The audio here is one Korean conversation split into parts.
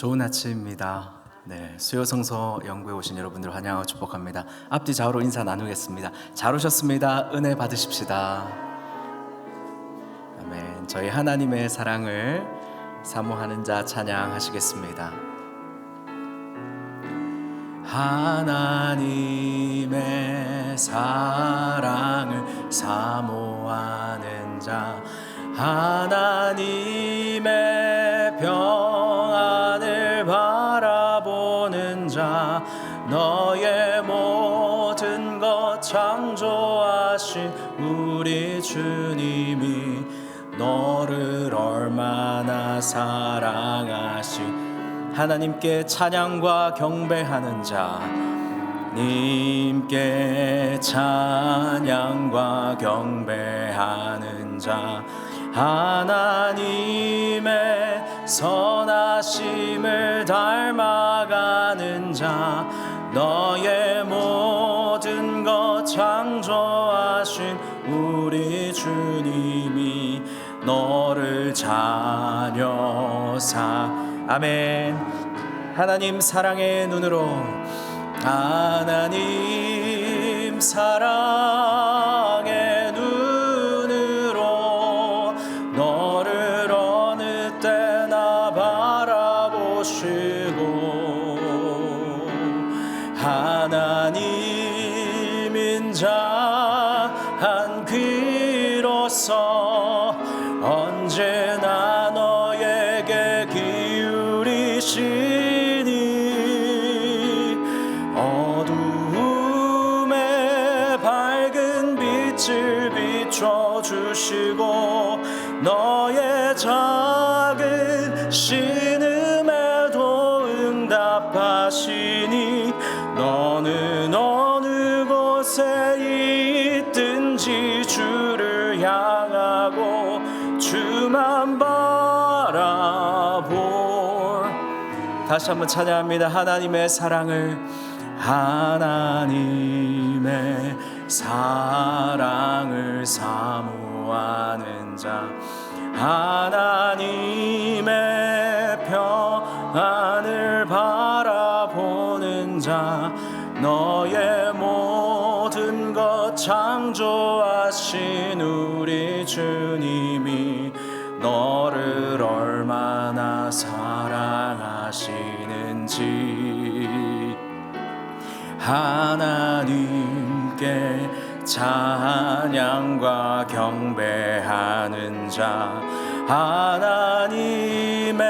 좋은 아침입니다. 수요성서 연구에 오신 여러분들 환영하고 축복합니다. 앞뒤 좌우로 인사 나누겠습니다. 잘 오셨습니다. 은혜 받으십시다. 아멘. 저희 하나님의 사랑을 사모하는 자 찬양하시겠습니다. 하나님의 사랑을 사모하는 자, 하나님의 평안을 바라보는 자, 너의 모든 것 창조하신 우리 주님이 너를 얼마나 사랑하시. 하나님께 찬양과 경배하는 자, 님께 찬양과 경배하는 자, 하나님의 선하심을 닮아가는 자, 너의 모든 것 창조하신 우리 주님이 너를 자녀 아멘. 하나님 사랑의 눈으로, 하나님 사랑의 눈으로 너를 어느 때나 바라보시고, 하나님인 자 한 귀로서 언제나 너에게 기울이시니 어두움에 밝은 빛을 비춰주시고, 너의 작은 신음에도 응답하시니 너는 어느 곳에 있든지 주를 향하고 주만 바라볼. 다시 한번 찬양합니다. 하나님의 사랑을, 하나님의 사랑을 사모하는 자, 하나님의 평안을 바라보는 자, 너의 모든 것 창조하신 우리 주님이 너를 얼마나 사랑하시는지. 하나님께 찬양과 경배하는 자, 하나님의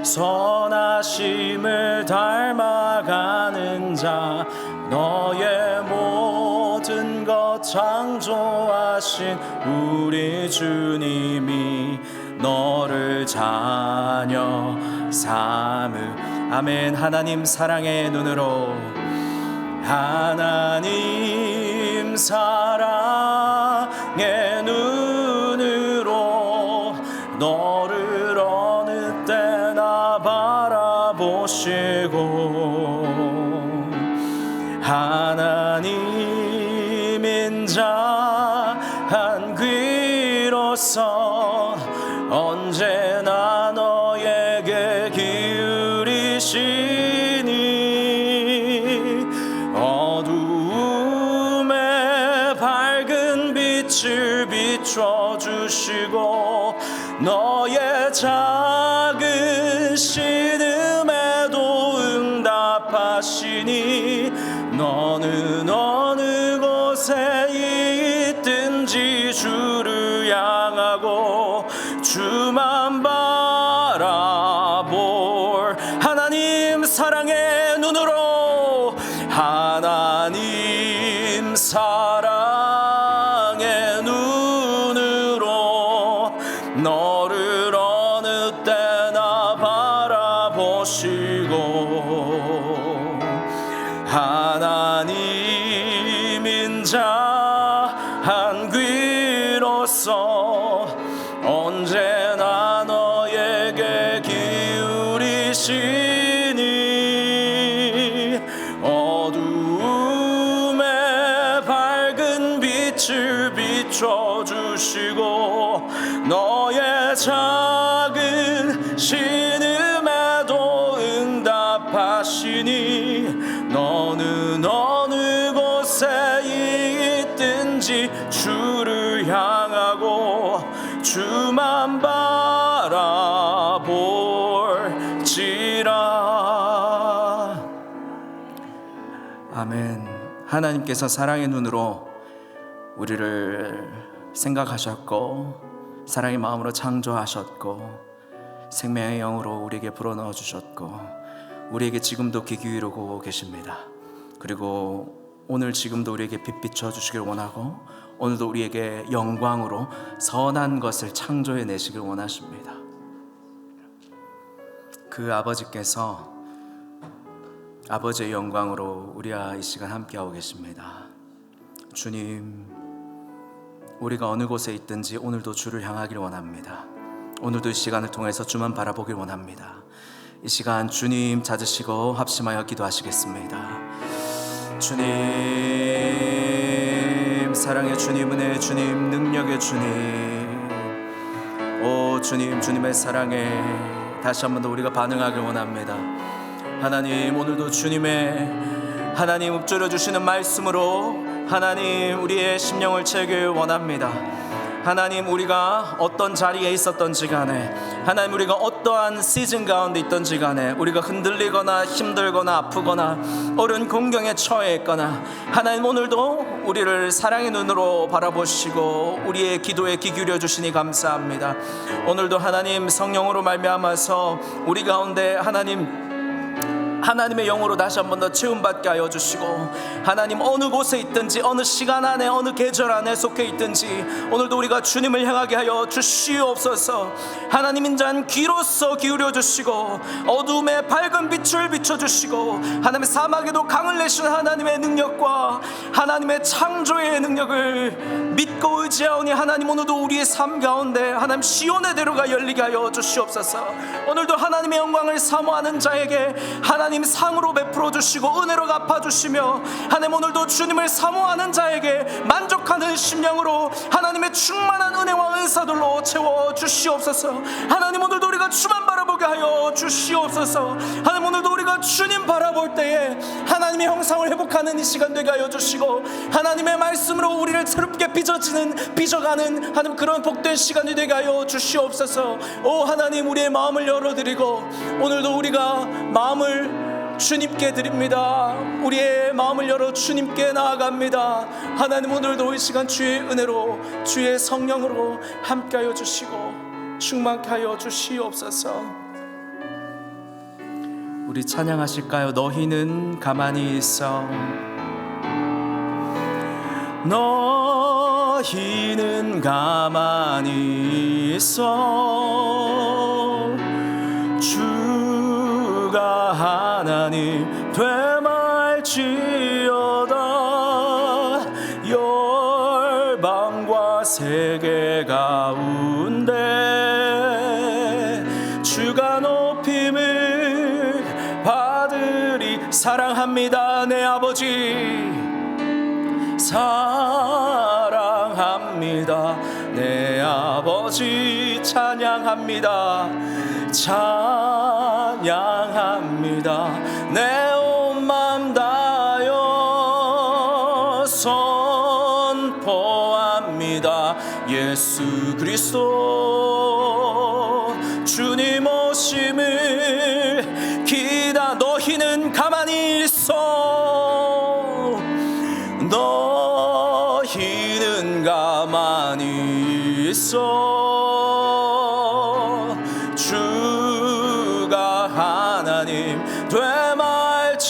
선하심을 닮아가는 자, 너의 모든 것 창조하신 우리 주님이 너를 자녀 삼으. 아멘. 하나님 사랑의 눈으로, 하나님 사랑의 눈으로 너를 어느 때나 바라보시고, 하나님인 자 한 귀로서 언제나 너에게 기울이시니 어두움에 밝은 빛을 비춰주시고, 너의 작은 신음에도 응답하시니 너는 어느 곳에 있든지 주를 향하고 주만 바라볼. 하나님 사랑의 눈으로, 하나님 사랑의 눈으로 너를 어느 때나 바라보시고, 하나님인 자 한 귀로서 언제나 너에게 기울이시니 어두움에 밝은 빛을 비춰주시고, 너의 작은 신음에도 것이니 너는 어느 곳에 있든지 주를 향하고 주만 바라볼지라. 아멘. 하나님께서 사랑의 눈으로 우리를 생각하셨고 사랑의 마음으로 창조하셨고 생명의 영으로 우리에게 불어넣어 주셨고 우리에게 지금도 귀 기울이고 계십니다. 그리고 오늘 지금도 우리에게 빛 비춰 주시길 원하고 오늘도 우리에게 영광으로 선한 것을 창조해 내시길 원하십니다. 그 아버지께서 아버지의 영광으로 우리와 이 시간 함께하고 계십니다. 주님, 우리가 어느 곳에 있든지 오늘도 주를 향하길 원합니다. 오늘도 이 시간을 통해서 주만 바라보길 원합니다. 이 시간 주님 찾으시고 합심하여 기도하시겠습니다. 주님, 사랑의 주님, 은혜의 주님, 능력의 주님, 오 주님, 주님의 사랑에 다시 한 번 더 우리가 반응하길 원합니다. 하나님, 오늘도 주님의 하나님 읊조려 주시는 말씀으로 하나님 우리의 심령을 채우길 원합니다. 하나님, 우리가 어떤 자리에 있었던지 간에 하나님 우리가 어떠한 시즌 가운데 있던지 간에 우리가 흔들리거나 힘들거나 아프거나 어려운 공경에 처해 있거나 하나님 오늘도 우리를 사랑의 눈으로 바라보시고 우리의 기도에 귀 기울여 주시니 감사합니다. 오늘도 하나님 성령으로 말미암아서 우리 가운데 하나님의 영으로 다시 한 번 더 채움받게 하여 주시고 하나님 어느 곳에 있든지 어느 시간 안에 어느 계절 안에 속해 있든지 오늘도 우리가 주님을 향하게 하여 주시옵소서. 하나님 인자한 귀로서 기울여 주시고 어둠에 밝은 빛을 비춰주시고 하나님의 사막에도 강을 내시는 하나님의 능력과 하나님의 창조의 능력을 믿고 의지하오니 하나님 오늘도 우리의 삶 가운데 하나님 시온의 대로가 열리게 하여 주시옵소서. 오늘도 하나님의 영광을 사모하는 자에게 하나님 상으로 베풀어 주시고 은혜로 갚아주시며 하나님 오늘도 주님을 사모하는 자에게 만족하는 심령으로 하나님의 충만한 은혜와 은사들로 채워 주시옵소서. 하나님 오늘도 우리가 주만 바라보게 하여 주시옵소서. 하나님 오늘도 우리가 주님 바라볼 때에 하나님의 형상을 회복하는 이 시간 되게 하여 주시고 하나님의 말씀으로 우리를 새롭게 빚어가는 하나님 그런 복된 시간이 되게 하여 주시옵소서. 오 하나님, 우리의 마음을 열어드리고 오늘도 우리가 마음을 주님께 드립니다. 우리의 마음을 열어 주님께 나아갑니다. 하나님 오늘도 이 시간 주의 은혜로 주의 성령으로 함께하여 주시고 충만케 하여 주시옵소서. 우리 찬양하실까요? 너희는 가만히 있어. 너희는 가만히 있어. 주가 하나님 되말지어다. 열방과 세계 가운데 주가 높임을 받으리. 사랑합니다 내 아버지, 사랑합니다 내 아버지. 찬양합니다 찬양합니다 내 온 맘 다하여 선포합니다. 예수 그리스도 주님 오심을 기다. 너희는 가만히 있어. 너희는 가만히 있어. 주가 하나님 되말지어다.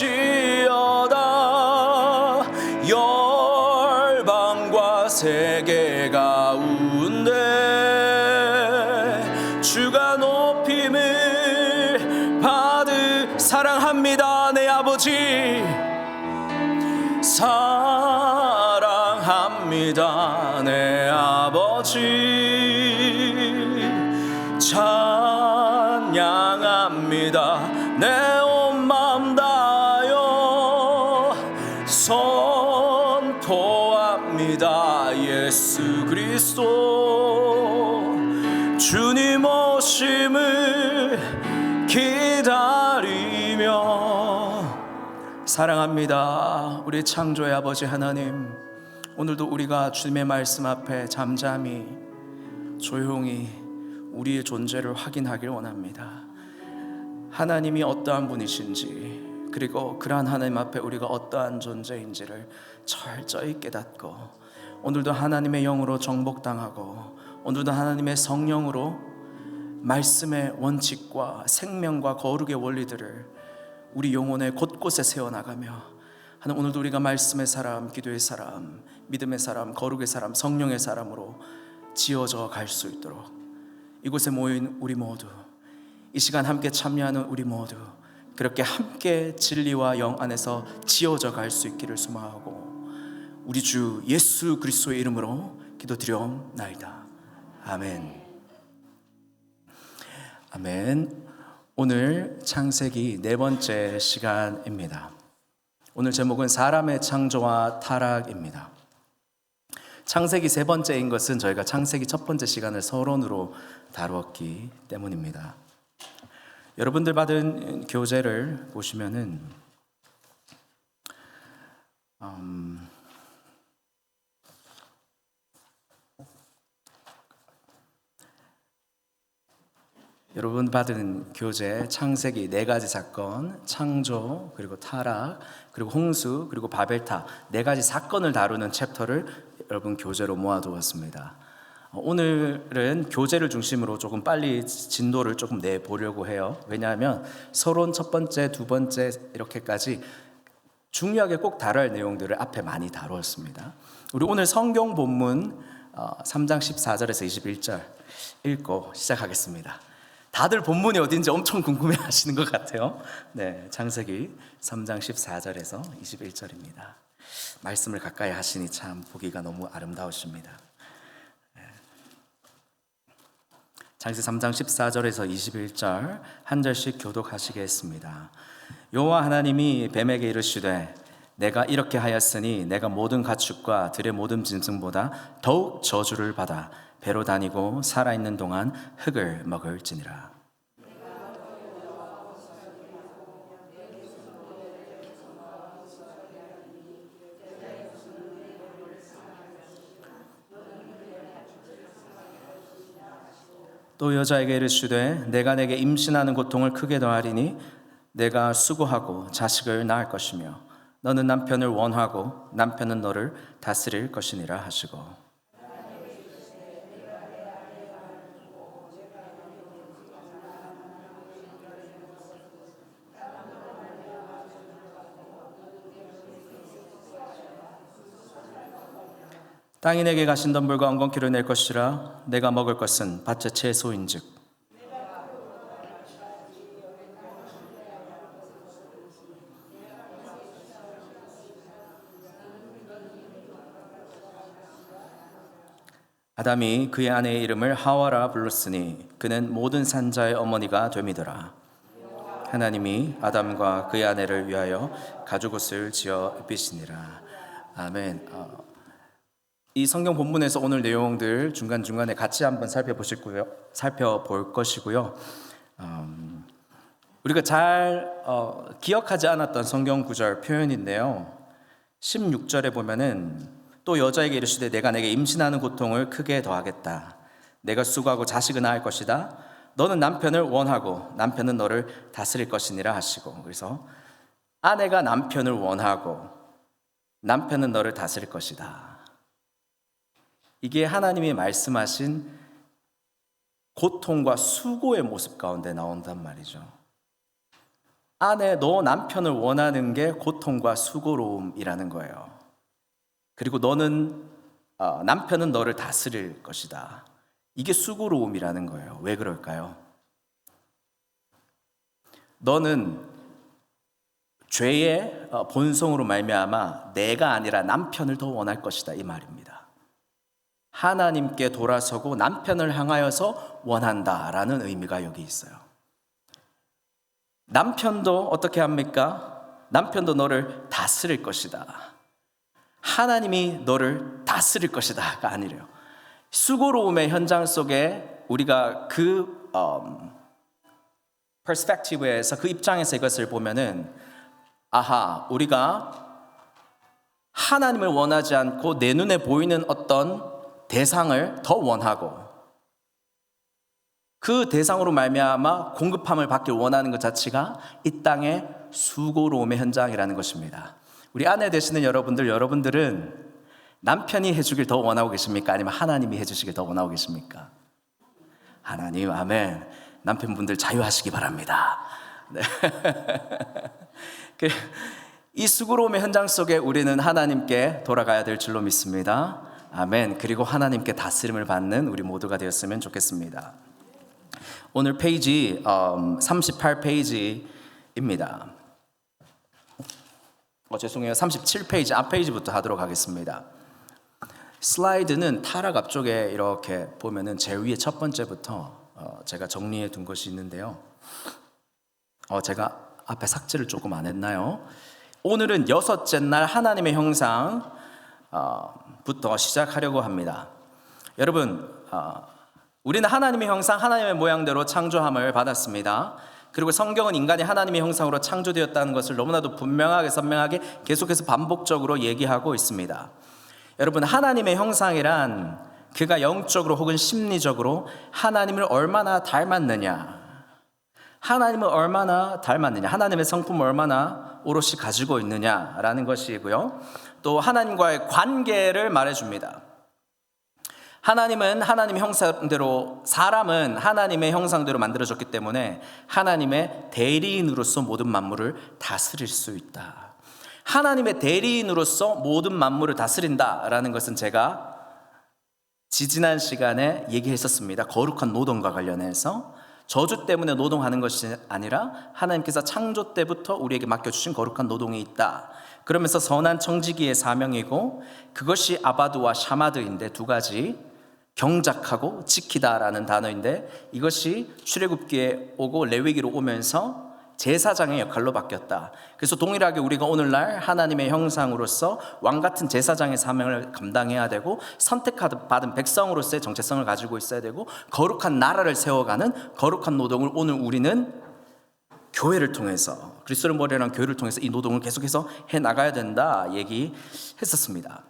열방과 세계 가운데 주가 높임을 받으. 사랑합니다 내 아버지, 사랑합니다 내 아버지. 찬양합니다 내 온 맘 다하여 선포합니다. 예수 그리스도 주님 오심을 기다리며 사랑합니다. 우리 창조의 아버지 하나님, 오늘도 우리가 주님의 말씀 앞에 잠잠히 조용히 우리의 존재를 확인하길 원합니다. 하나님이 어떠한 분이신지, 그리고 그러한 하나님 앞에 우리가 어떠한 존재인지를 철저히 깨닫고, 오늘도 하나님의 영으로 정복당하고, 오늘도 하나님의 성령으로 말씀의 원칙과 생명과 거룩의 원리들을 우리 영혼의 곳곳에 세워나가며, 하나님 오늘도 우리가 말씀의 사람, 기도의 사람, 믿음의 사람, 거룩의 사람, 성령의 사람으로 지어져 갈 수 있도록, 이곳에 모인 우리 모두, 이 시간 함께 참여하는 우리 모두 그렇게 함께 진리와 영 안에서 지어져 갈 수 있기를 소망하고, 우리 주 예수 그리스도의 이름으로 기도드려옵나이다. 아멘. 아멘. 오늘 창세기 네 번째 시간입니다. 오늘 제목은 사람의 창조와 타락입니다. 창세기 세 번째인 것은 저희가 창세기 첫 번째 시간을 서론으로 다루었기 때문입니다. 여러분들 받은 교재를 보시면은 여러분 받은 교재 창세기 네 가지 사건, 창조, 그리고 타락, 그리고 홍수, 그리고 바벨탑 네 가지 사건을 다루는 챕터를 여러분 교재로 모아두었습니다. 오늘은 교재를 중심으로 조금 빨리 진도를 조금 내보려고 해요. 왜냐하면 서론 첫 번째, 두 번째 이렇게까지 중요하게 꼭 다뤄야 할 내용들을 앞에 많이 다루었습니다. 우리 오늘 성경 본문 3장 14절에서 21절 읽고 시작하겠습니다. 다들 본문이 어딘지 엄청 궁금해 하시는 것 같아요. 네, 창세기 3장 14절에서 21절입니다. 말씀을 가까이 하시니 참 보기가 너무 아름다우십니다. 창세기 3장 14절에서 21절 한 절씩 교독하시겠습니다. 여호와 하나님이 뱀에게 이르시되 내가 이렇게 하였으니 내가 모든 가축과 들의 모든 짐승보다 더욱 저주를 받아 배로 다니고 살아있는 동안 흙을 먹을지니라. 또 여자에게 이르시되 내가 내게 임신하는 고통을 크게 더하리니 내가 수고하고 자식을 낳을 것이며 너는 남편을 원하고 남편은 너를 다스릴 것이니라 하시고, 땅이 내게 가신 덤불과 엉겅퀴를 낼 것이라. 내가 먹을 것은 밭의 채소인즉 아담이 그의 아내의 이름을 하와라 불렀으니 그는 모든 산자의 어머니가 됨이더라. 하나님이 아담과 그의 아내를 위하여 가죽옷을 지어 입히시니라. 아멘. 이 성경 본문에서 오늘 내용들 중간중간에 같이 한번 살펴볼 것이고요. 우리가 잘 기억하지 않았던 성경 구절 표현인데요. 16절에 보면은 또 여자에게 이르시되 내가 내게 임신하는 고통을 크게 더하겠다. 내가 수고하고 자식을 낳을 것이다. 너는 남편을 원하고 남편은 너를 다스릴 것이니라 하시고, 그래서 아내가 남편을 원하고 남편은 너를 다스릴 것이다. 이게 하나님이 말씀하신 고통과 수고의 모습 가운데 나온단 말이죠. 아내, 너 남편을 원하는 게 고통과 수고로움이라는 거예요. 그리고 남편은 너를 다스릴 것이다. 이게 수고로움이라는 거예요. 왜 그럴까요? 너는 죄의 본성으로 말미암아 내가 아니라 남편을 더 원할 것이다, 이 말입니다. 하나님께 돌아서고 남편을 향하여서 원한다라는 의미가 여기 있어요. 남편도 어떻게 합니까? 남편도 너를 다스릴 것이다. 하나님이 너를 다스릴 것이다가 아니래요. 수고로움의 현장 속에 우리가 그 퍼스펙티브에서, 그 입장에서 이것을 보면은 아하, 우리가 하나님을 원하지 않고 내 눈에 보이는 어떤 대상을 더 원하고 그 대상으로 말미암아 공급함을 받길 원하는 것 자체가 이 땅의 수고로움의 현장이라는 것입니다. 우리 아내 되시는 여러분들은 남편이 해주길 더 원하고 계십니까? 아니면 하나님이 해주시길 더 원하고 계십니까? 하나님, 아멘. 남편분들 자유하시기 바랍니다. 네. 이 수고로움의 현장 속에 우리는 하나님께 돌아가야 될 줄로 믿습니다. 아멘. 그리고 하나님께 다스림을 받는 우리 모두가 되었으면 좋겠습니다. 오늘 페이지 38페이지입니다. 죄송해요. 37페이지 앞 페이지부터 하도록 하겠습니다. 슬라이드는 타락 앞쪽에 이렇게 보면은 제일 위에 첫 번째부터 제가 정리해 둔 것이 있는데요. 제가 앞에 삭제를 조금 안 했나요? 오늘은 여섯째 날 하나님의 형상부터 시작하려고 합니다. 여러분, 우리는 하나님의 형상, 하나님의 모양대로 창조함을 받았습니다. 그리고 성경은 인간이 하나님의 형상으로 창조되었다는 것을 너무나도 분명하게 선명하게 계속해서 반복적으로 얘기하고 있습니다. 여러분, 하나님의 형상이란 그가 영적으로 혹은 심리적으로 하나님을 얼마나 닮았느냐, 하나님을 얼마나 닮았느냐, 하나님의 성품을 얼마나 오롯이 가지고 있느냐라는 것이고요. 또 하나님과의 관계를 말해줍니다. 하나님은 하나님의 형상대로, 사람은 하나님의 형상대로 만들어졌기 때문에 하나님의 대리인으로서 모든 만물을 다스릴 수 있다. 하나님의 대리인으로서 모든 만물을 다스린다라는 것은 제가 지지난 시간에 얘기했었습니다. 거룩한 노동과 관련해서 저주 때문에 노동하는 것이 아니라 하나님께서 창조 때부터 우리에게 맡겨주신 거룩한 노동이 있다. 그러면서 선한 청지기의 사명이고 그것이 아바드와 샤마드인데 두 가지, 경작하고 지키다라는 단어인데 이것이 출애굽기에 오고 레위기로 오면서 제사장의 역할로 바뀌었다. 그래서 동일하게 우리가 오늘날 하나님의 형상으로서 왕같은 제사장의 사명을 감당해야 되고 선택받은 백성으로서의 정체성을 가지고 있어야 되고 거룩한 나라를 세워가는 거룩한 노동을 오늘 우리는 교회를 통해서, 그리스도를 머리로 한 교회를 통해서 이 노동을 계속해서 해나가야 된다 얘기했었습니다.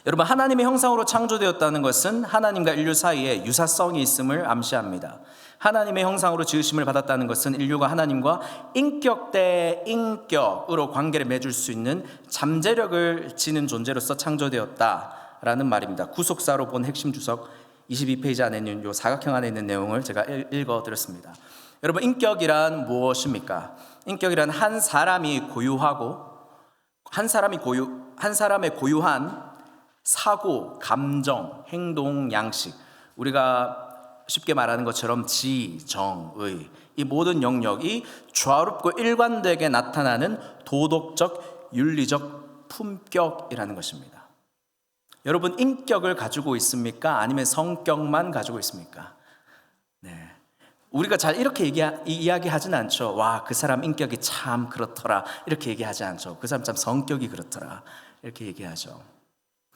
여러분, 하나님의 형상으로 창조되었다는 것은 하나님과 인류 사이에 유사성이 있음을 암시합니다. 하나님의 형상으로 지으심을 받았다는 것은 인류가 하나님과 인격 대 인격으로 관계를 맺을 수 있는 잠재력을 지닌 존재로서 창조되었다라는 말입니다. 구속사로 본 핵심 주석 22페이지 안에 있는 이 사각형 안에 있는 내용을 제가 읽어드렸습니다. 여러분, 인격이란 무엇입니까? 인격이란 한 사람이 고유하고 한 사람의 고유한 사고, 감정, 행동, 양식, 우리가 쉽게 말하는 것처럼 지, 정, 의, 이 모든 영역이 조화롭고 일관되게 나타나는 도덕적, 윤리적 품격이라는 것입니다. 여러분, 인격을 가지고 있습니까? 아니면 성격만 가지고 있습니까? 네. 우리가 잘 이렇게 이야기하진 않죠. 와, 그 사람 인격이 참 그렇더라, 이렇게 얘기하지 않죠. 그 사람 참 성격이 그렇더라, 이렇게 얘기하죠.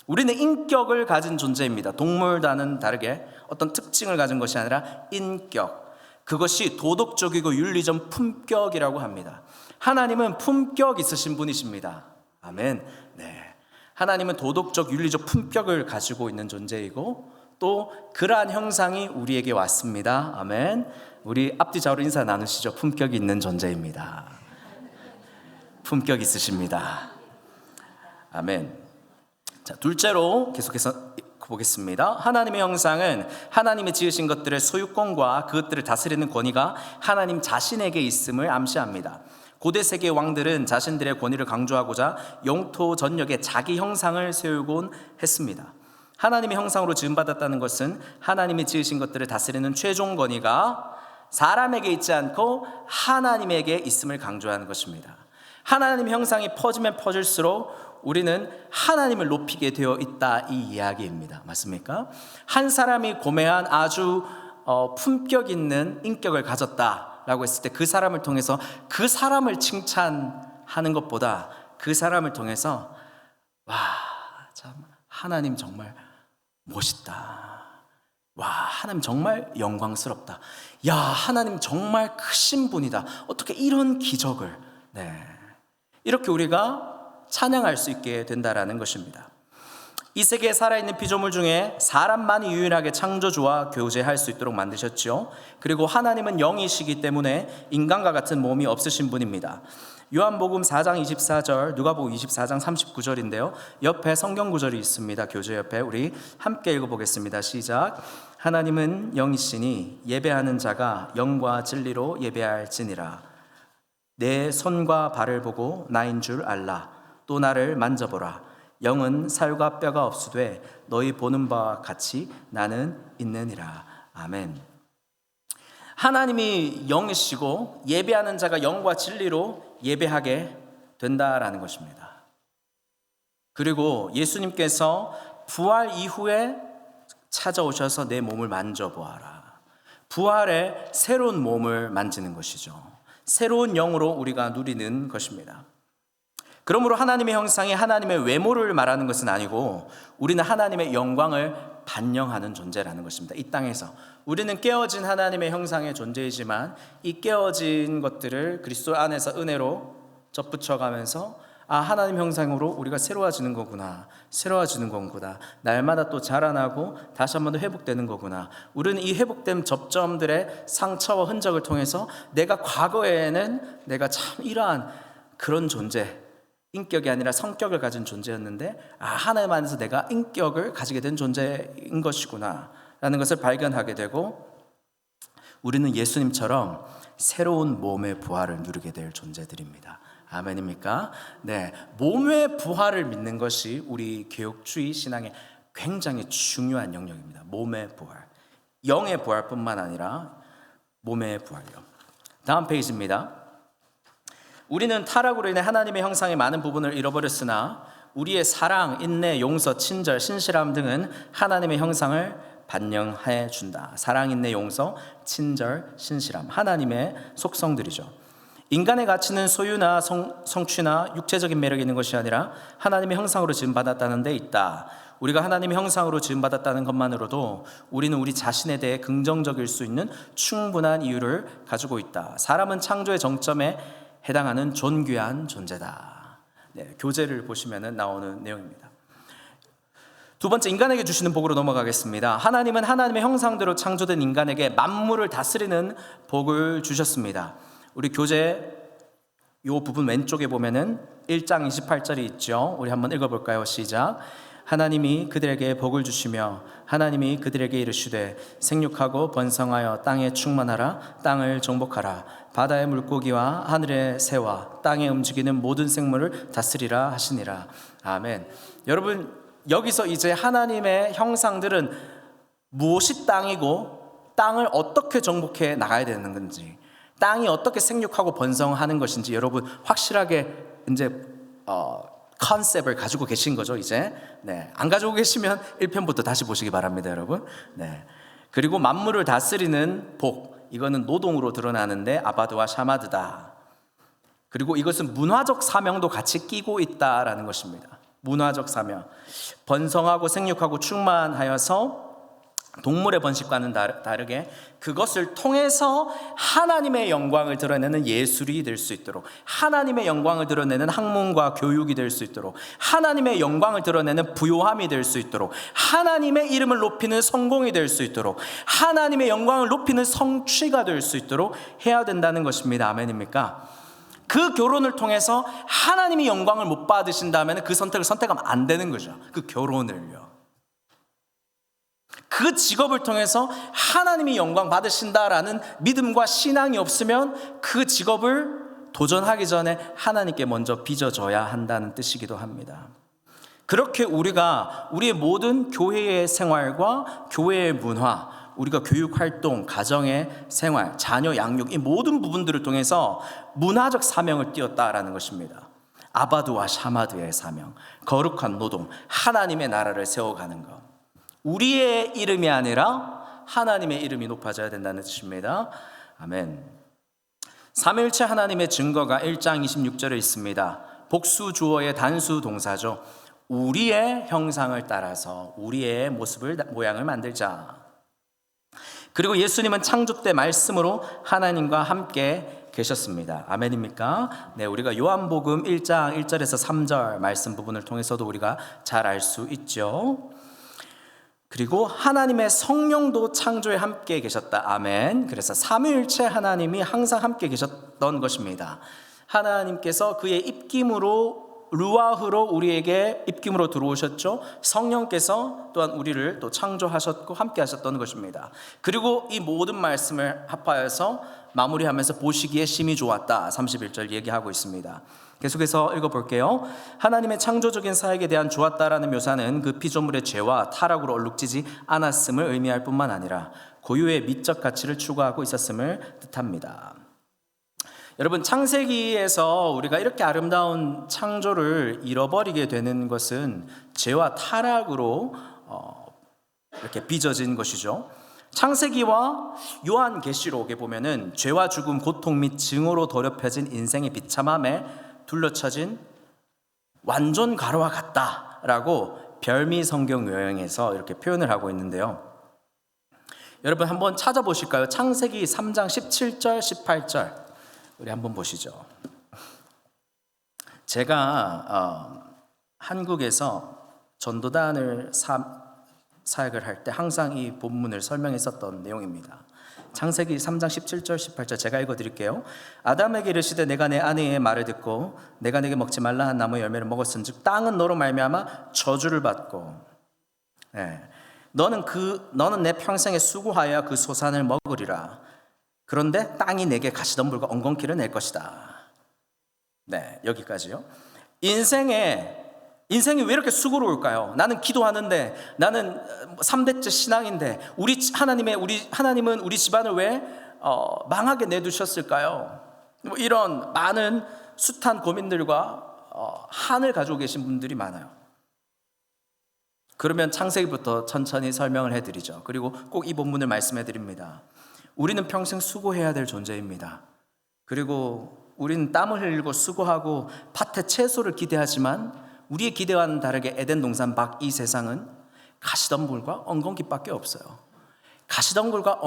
우리는 인격을 가진 존재입니다. 동물과는 다르게 어떤 특징을 가진 것이 아니라 인격, 그것이 도덕적이고 윤리적 품격이라고 합니다. 하나님은 품격 있으신 분이십니다. 아멘. 네. 하나님은 도덕적, 윤리적 품격을 가지고 있는 존재이고 또 그러한 형상이 우리에게 왔습니다. 아멘. 우리 앞뒤 좌우로 인사 나누시죠. 품격이 있는 존재입니다. 품격 있으십니다. 아멘. 자, 둘째로 계속해서 보겠습니다. 하나님의 형상은 하나님이 지으신 것들의 소유권과 그것들을 다스리는 권위가 하나님 자신에게 있음을 암시합니다. 고대 세계 왕들은 자신들의 권위를 강조하고자 영토 전역에 자기 형상을 세우곤 했습니다. 하나님의 형상으로 지음받았다는 것은 하나님이 지으신 것들을 다스리는 최종 권위가 사람에게 있지 않고 하나님에게 있음을 강조하는 것입니다. 하나님의 형상이 퍼지면 퍼질수록 우리는 하나님을 높이게 되어 있다, 이 이야기입니다. 맞습니까? 한 사람이 고매한 아주 품격 있는 인격을 가졌다라고 했을 때 그 사람을 통해서 그 사람을 칭찬하는 것보다 그 사람을 통해서 와, 참 하나님 정말 멋있다, 와, 하나님 정말 영광스럽다, 야, 하나님 정말 크신 분이다, 어떻게 이런 기적을, 네, 이렇게 우리가 찬양할 수 있게 된다라는 것입니다. 이 세계에 살아있는 피조물 중에 사람만이 유일하게 창조주와 교제할 수 있도록 만드셨죠. 그리고 하나님은 영이시기 때문에 인간과 같은 몸이 없으신 분입니다. 요한복음 4장 24절, 누가복음 24장 39절인데요. 옆에 성경 구절이 있습니다. 교재 옆에 우리 함께 읽어보겠습니다. 시작. 하나님은 영이시니 예배하는 자가 영과 진리로 예배할지니라. 내 손과 발을 보고 나인 줄 알라. 또 나를 만져보라. 영은 살과 뼈가 없으되 너희 보는 바와 같이 나는 있느니라. 아멘. 하나님이 영이시고 예배하는 자가 영과 진리로 예배하게 된다라는 것입니다. 그리고 예수님께서 부활 이후에 찾아오셔서 내 몸을 만져보아라. 부활의 새로운 몸을 만지는 것이죠. 새로운 영으로 우리가 누리는 것입니다. 그러므로 하나님의 형상이 하나님의 외모를 말하는 것은 아니고 우리는 하나님의 영광을 반영하는 존재라는 것입니다. 이 땅에서 우리는 깨어진 하나님의 형상의 존재이지만 이 깨어진 것들을 그리스도 안에서 은혜로 접붙여가면서 하나님 형상으로 우리가 새로워지는 거구나, 새로워지는 거구나, 날마다 또 자라나고 다시 한 번 더 회복되는 거구나. 우리는 이 회복된 접점들의 상처와 흔적을 통해서 내가 과거에는 내가 참 이러한 그런 존재, 인격이 아니라 성격을 가진 존재였는데 하나님 안에서 내가 인격을 가지게 된 존재인 것이구나 라는 것을 발견하게 되고 우리는 예수님처럼 새로운 몸의 부활을 누리게 될 존재들입니다. 아멘입니까? 네, 몸의 부활을 믿는 것이 우리 개혁주의 신앙의 굉장히 중요한 영역입니다. 몸의 부활, 영의 부활뿐만 아니라 몸의 부활요. 다음 페이지입니다. 우리는 타락으로 인해 하나님의 형상의 많은 부분을 잃어버렸으나 우리의 사랑, 인내, 용서, 친절, 신실함 등은 하나님의 형상을 반영해 준다. 사랑, 인내, 용서, 친절, 신실함, 하나님의 속성들이죠. 인간의 가치는 소유나 성취나 육체적인 매력이 있는 것이 아니라 하나님의 형상으로 지음받았다는 데 있다. 우리가 하나님의 형상으로 지음받았다는 것만으로도 우리는 우리 자신에 대해 긍정적일 수 있는 충분한 이유를 가지고 있다. 사람은 창조의 정점에 해당하는 존귀한 존재다. 네, 교재를 보시면 나오는 내용입니다. 두 번째, 인간에게 주시는 복으로 넘어가겠습니다. 하나님은 하나님의 형상대로 창조된 인간에게 만물을 다스리는 복을 주셨습니다. 우리 교재 이 부분 왼쪽에 보면은 1장 28절이 있죠. 우리 한번 읽어볼까요? 시작. 하나님이 그들에게 복을 주시며 하나님이 그들에게 이르시되 생육하고 번성하여 땅에 충만하라. 땅을 정복하라. 바다의 물고기와 하늘의 새와 땅에 움직이는 모든 생물을 다스리라 하시니라. 아멘. 여러분, 여기서 이제 하나님의 형상들은 무엇이 땅이고 땅을 어떻게 정복해 나가야 되는 건지, 땅이 어떻게 생육하고 번성하는 것인지 여러분 확실하게 이제 컨셉을 가지고 계신 거죠, 이제. 네. 안 가지고 계시면 1편부터 다시 보시기 바랍니다, 여러분. 네. 그리고 만물을 다스리는 복, 이거는 노동으로 드러나는데 아바드와 샤마드다. 그리고 이것은 문화적 사명도 같이 끼고 있다라는 것입니다. 문화적 사명. 번성하고 생육하고 충만하여서 동물의 번식과는 다르게 그것을 통해서 하나님의 영광을 드러내는 예술이 될 수 있도록, 하나님의 영광을 드러내는 학문과 교육이 될 수 있도록, 하나님의 영광을 드러내는 부요함이 될 수 있도록, 하나님의 이름을 높이는 성공이 될 수 있도록, 하나님의 영광을 높이는 성취가 될 수 있도록 해야 된다는 것입니다. 아멘입니까? 그 결혼을 통해서 하나님이 영광을 못 받으신다면 그 선택을 선택하면 안 되는 거죠. 그 결혼을요. 그 직업을 통해서 하나님이 영광 받으신다라는 믿음과 신앙이 없으면 그 직업을 도전하기 전에 하나님께 먼저 빚어줘야 한다는 뜻이기도 합니다. 그렇게 우리가 우리의 모든 교회의 생활과 교회의 문화, 우리가 교육활동, 가정의 생활, 자녀 양육, 이 모든 부분들을 통해서 문화적 사명을 띄었다라는 것입니다. 아바드와 샤마드의 사명, 거룩한 노동, 하나님의 나라를 세워가는 것. 우리의 이름이 아니라 하나님의 이름이 높아져야 된다는 뜻입니다. 아멘. 삼위일체 하나님의 증거가 1장 26절에 있습니다. 복수 주어의 단수 동사죠. 우리의 형상을 따라서 우리의 모양을 만들자. 그리고 예수님은 창조 때 말씀으로 하나님과 함께 계셨습니다. 아멘입니까? 네, 우리가 요한복음 1장 1절에서 3절 말씀 부분을 통해서도 우리가 잘 알 수 있죠. 그리고 하나님의 성령도 창조에 함께 계셨다. 아멘. 그래서 삼위일체 하나님이 항상 함께 계셨던 것입니다. 하나님께서 그의 입김으로 루아흐로 우리에게 입김으로 들어오셨죠. 성령께서 또한 우리를 또 창조하셨고 함께 하셨던 것입니다. 그리고 이 모든 말씀을 합하여서 마무리하면서 보시기에 심히 좋았다. 31절 얘기하고 있습니다. 계속해서 읽어볼게요. 하나님의 창조적인 사역에 대한 좋았다라는 묘사는 그 피조물의 죄와 타락으로 얼룩지지 않았음을 의미할 뿐만 아니라 고유의 미적 가치를 추구하고 있었음을 뜻합니다. 여러분, 창세기에서 우리가 이렇게 아름다운 창조를 잃어버리게 되는 것은 죄와 타락으로 이렇게 빚어진 것이죠. 창세기와 요한계시록에 보면은 죄와 죽음, 고통 및 증오로 더럽혀진 인생의 비참함에 둘러쳐진 완전 가로와 같다라고 별미 성경 요약에서 이렇게 표현을 하고 있는데요. 여러분 한번 찾아보실까요? 창세기 3장 17절, 18절 우리 한번 보시죠. 제가 한국에서 전도단을 사역을 할 때 항상 이 본문을 설명했었던 내용입니다. 창세기 3장 17절 18절 제가 읽어드릴게요. 아담에게 이르시되 내가 내 아내의 말을 듣고 내가 내게 먹지 말라 한 나무의 열매를 먹었은즉 땅은 너로 말미암아 저주를 받고 너는 내 평생에 수고하여 그 소산을 먹으리라. 그런데 땅이 내게 가시덤불과 엉겅퀴를 낼 것이다. 네, 여기까지요. 인생이 왜 이렇게 수고로울까요? 나는 기도하는데, 나는 3대째 신앙인데, 하나님은 우리 집안을 왜 망하게 내두셨을까요? 뭐 이런 많은 숱한 고민들과 한을 가지고 계신 분들이 많아요. 그러면 창세기부터 천천히 설명을 해드리죠. 그리고 꼭 이 본문을 말씀해드립니다. 우리는 평생 수고해야 될 존재입니다. 그리고 우리는 땀을 흘리고 수고하고 밭에 채소를 기대하지만 우리의 기대와는 다르게 에덴 동산 밖 이 세상은 가시덤불과 엉겅퀴밖에 없어요. 가시덤불과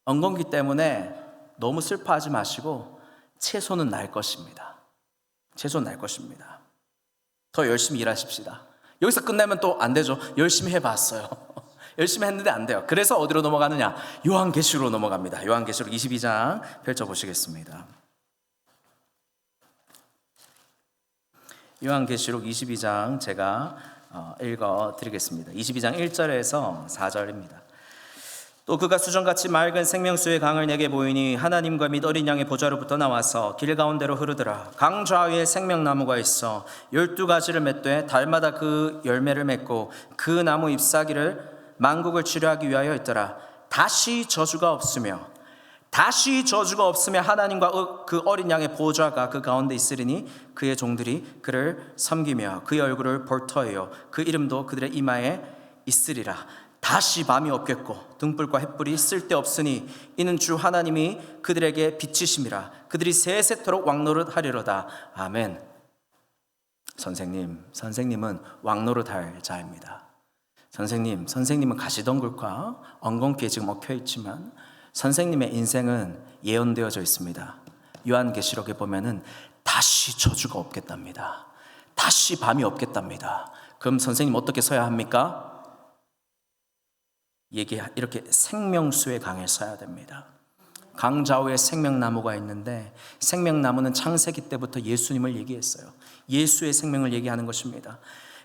엉겅퀴 때문에 너무 슬퍼하지 마시고 채소는 날 것입니다. 채소는 날 것입니다. 더 열심히 일하십시다. 여기서 끝내면 또 안 되죠. 열심히 해봤어요. 열심히 했는데 안 돼요. 그래서 어디로 넘어가느냐? 요한계시록으로 넘어갑니다. 요한계시록 22장 펼쳐보시겠습니다. 요한계시록 22장 제가 읽어드리겠습니다. 22장 1절에서 4절입니다. 또 그가 수정같이 맑은 생명수의 강을 내게 보이니 하나님과 및 어린 양의 보좌로부터 나와서 길 가운데로 흐르더라. 강 좌우에 생명나무가 있어 12가지를 맺되 달마다 그 열매를 맺고 그 나무 잎사귀를 만국을 치료하기 위하여 있더라. 다시 저주가 없으며 하나님과 그 어린 양의 보좌가 그 가운데 있으리니 그의 종들이 그를 섬기며 그의 얼굴을 볼 터이요 그 이름도 그들의 이마에 있으리라. 다시 밤이 없겠고 등불과 햇불이 쓸데없으니 이는 주 하나님이 그들에게 빛이심이라. 그들이 세세토록 왕노릇하리로다. 아멘. 선생님은 왕노릇할 자입니다. 선생님은 가시덤불과 엉겅퀴에 지금 엉켜있지만 선생님의 인생은 예언되어져 있습니다. 요한계시록에 보면은 다시 저주가 없겠답니다. 다시 밤이 없겠답니다. 그럼 선생님 어떻게 서야 합니까? 이렇게 생명수의 강에 서야 됩니다. 강 좌우에 생명나무가 있는데 생명나무는 창세기 때부터 예수님을 얘기했어요. 예수의 생명을 얘기하는 것입니다.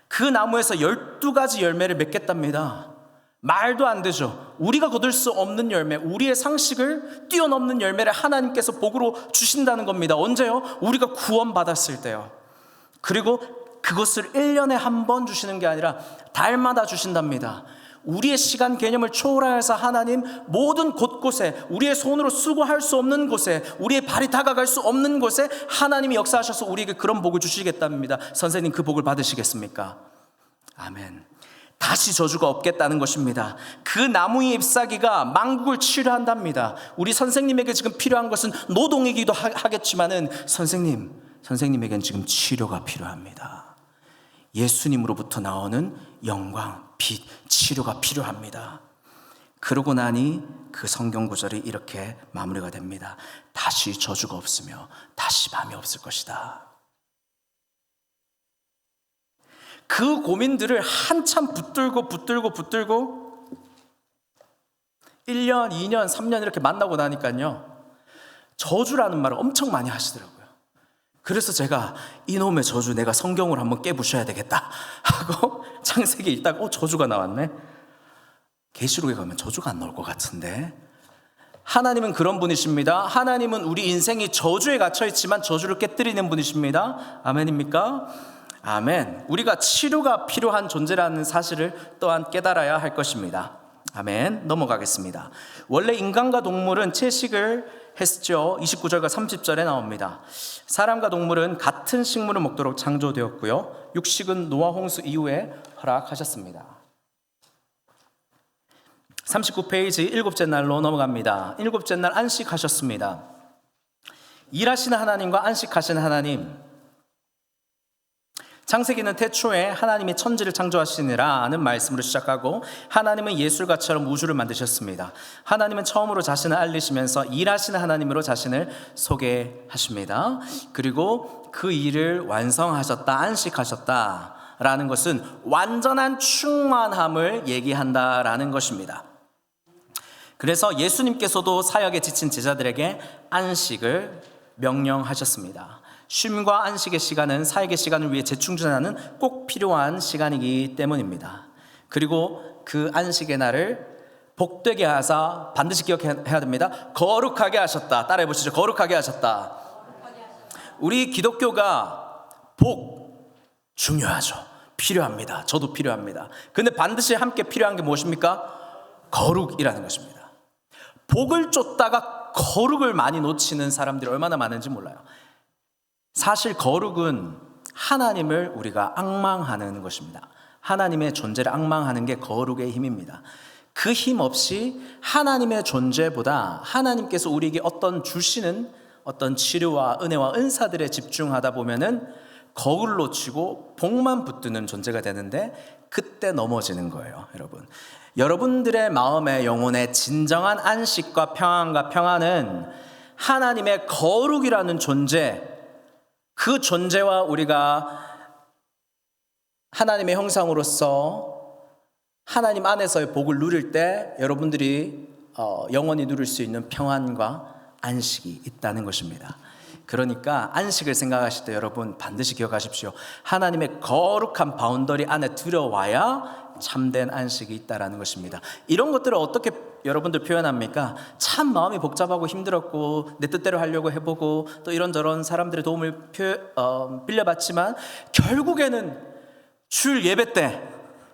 그 나무에서 12가지 열매를 맺겠답니다. 말도 안 되죠. 우리가 거둘 수 없는 열매, 우리의 상식을 뛰어넘는 열매를 하나님께서 복으로 주신다는 겁니다. 언제요? 우리가 구원받았을 때요. 그리고 그것을 1년에 한 번 주시는 게 아니라 달마다 주신답니다. 우리의 시간 개념을 초월해서 하나님 모든 곳곳에 우리의 손으로 수고할 수 없는 곳에 우리의 발이 다가갈 수 없는 곳에 하나님이 역사하셔서 우리에게 그런 복을 주시겠답니다. 선생님 그 복을 받으시겠습니까? 아멘. 다시 저주가 없겠다는 것입니다. 그 나무의 잎사귀가 만국을 치료한답니다. 우리 선생님에게 지금 필요한 것은 노동이기도 하겠지만은 선생님에게는 지금 치료가 필요합니다. 예수님으로부터 나오는 영광, 빛, 치료가 필요합니다. 그러고 나니 그 성경 구절이 이렇게 마무리가 됩니다. 다시 저주가 없으며 다시 밤이 없을 것이다. 그 고민들을 한참 붙들고 1년, 2년, 3년 이렇게 만나고 나니까요, 저주라는 말을 엄청 많이 하시더라고요. 그래서 제가 이놈의 저주 내가 성경으로 한번 깨부셔야 되겠다 하고 창세기 읽다가 저주가 나왔네. 계시록에 가면 저주가 안 나올 것 같은데. 하나님은 그런 분이십니다. 하나님은 우리 인생이 저주에 갇혀 있지만 저주를 깨뜨리는 분이십니다. 아멘입니까? 아멘. 우리가 치료가 필요한 존재라는 사실을 또한 깨달아야 할 것입니다. 아멘. 넘어가겠습니다. 원래 인간과 동물은 채식을 했죠. 29절과 30절에 나옵니다. 사람과 동물은 같은 식물을 먹도록 창조되었고요, 육식은 노아 홍수 이후에 허락하셨습니다. 39페이지 일곱째 날로 넘어갑니다. 일곱째 날 안식하셨습니다. 일하시는 하나님과 안식하시는 하나님. 창세기는 태초에 하나님이 천지를 창조하시니라는 말씀으로 시작하고, 하나님은 예술가처럼 우주를 만드셨습니다. 하나님은 처음으로 자신을 알리시면서 일하시는 하나님으로 자신을 소개하십니다. 그리고 그 일을 완성하셨다, 안식하셨다 라는 것은 완전한 충만함을 얘기한다라는 것입니다. 그래서 예수님께서도 사역에 지친 제자들에게 안식을 명령하셨습니다. 쉼과 안식의 시간은 사역의 시간을 위해 재충전하는 꼭 필요한 시간이기 때문입니다. 그리고 그 안식의 날을 복되게 하사, 반드시 기억해야 됩니다. 거룩하게 하셨다. 따라해 보시죠. 거룩하게 하셨다. 우리 기독교가 복 중요하죠. 필요합니다. 저도 필요합니다. 근데 반드시 함께 필요한 게 무엇입니까? 거룩이라는 것입니다. 복을 쫓다가 거룩을 많이 놓치는 사람들이 얼마나 많은지 몰라요. 사실 거룩은 하나님을 우리가 앙망하는 것입니다. 하나님의 존재를 앙망하는 게 거룩의 힘입니다. 그 힘 없이 하나님의 존재보다 하나님께서 우리에게 주시는 어떤 치료와 은혜와 은사들에 집중하다 보면은 거울을 놓치고 복만 붙드는 존재가 되는데, 그때 넘어지는 거예요. 여러분들의 마음의 영혼의 진정한 안식과 평안은 하나님의 거룩이라는 존재, 그 존재와 우리가 하나님의 형상으로서 하나님 안에서의 복을 누릴 때 여러분들이 영원히 누릴 수 있는 평안과 안식이 있다는 것입니다. 그러니까 안식을 생각하실 때 여러분 반드시 기억하십시오. 하나님의 거룩한 바운더리 안에 들어와야 참된 안식이 있다는 것입니다. 이런 것들을 어떻게 여러분들 표현합니까? 참 마음이 복잡하고 힘들었고 내 뜻대로 하려고 해보고 또 이런저런 사람들의 도움을 빌려봤지만, 결국에는 주일 예배 때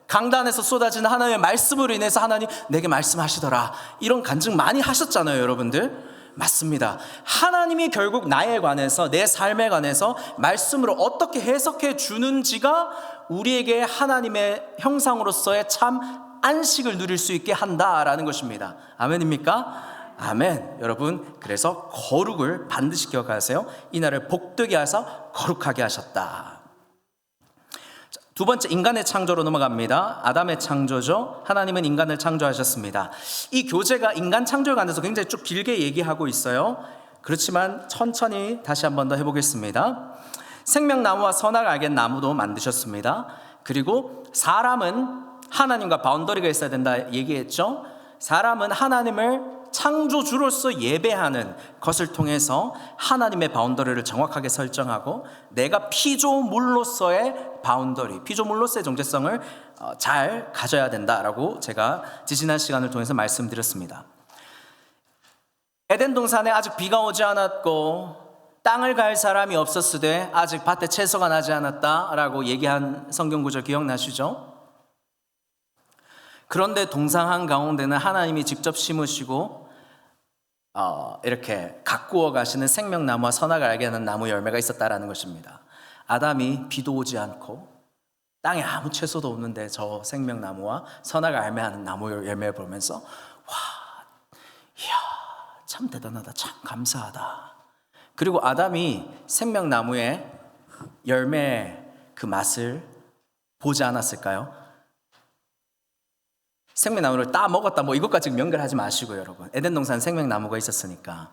강단에서 쏟아지는 하나님의 말씀으로 인해서 하나님 내게 말씀하시더라, 이런 간증 많이 하셨잖아요. 여러분들 맞습니다. 하나님이 결국 나에 관해서, 내 삶에 관해서 말씀으로 어떻게 해석해 주는지가 우리에게 하나님의 형상으로서의 참 안식을 누릴 수 있게 한다라는 것입니다. 아멘입니까? 아멘. 여러분, 그래서 거룩을 반드시 기억하세요. 이 날을 복되게 하사 거룩하게 하셨다. 두 번째, 인간의 창조로 넘어갑니다. 아담의 창조죠. 하나님은 인간을 창조하셨습니다. 이 교재가 인간 창조에 관해서 굉장히 쭉 길게 얘기하고 있어요. 그렇지만 천천히 다시 한 번 더 해보겠습니다. 생명나무와 선악을 알게 나무도 만드셨습니다. 그리고 사람은 하나님과 바운더리가 있어야 된다 얘기했죠. 사람은 하나님을 창조주로서 예배하는 것을 통해서 하나님의 바운더리를 정확하게 설정하고, 내가 피조물로서의 바운더리, 피조물로서의 정체성을 잘 가져야 된다라고 제가 지지난 시간을 통해서 말씀드렸습니다. 에덴 동산에 아직 비가 오지 않았고 땅을 갈 사람이 없었으되 아직 밭에 채소가 나지 않았다라고 얘기한 성경 구절 기억나시죠? 그런데 동상 한가운데는 하나님이 직접 심으시고 이렇게 가꾸어 가시는 생명나무와 선악을 알게 하는 나무 열매가 있었다라는 것입니다. 아담이 비도 오지 않고 땅에 아무 채소도 없는데 저 생명나무와 선악을 알게 하는 나무 열매를 보면서 이야, 참 대단하다, 참 감사하다. 그리고 아담이 생명나무의 열매의 그 맛을 보지 않았을까요? 생명나무를 따 먹었다 뭐 이것까지 연결하지 마시고요, 여러분. 에덴 동산 생명나무가 있었으니까.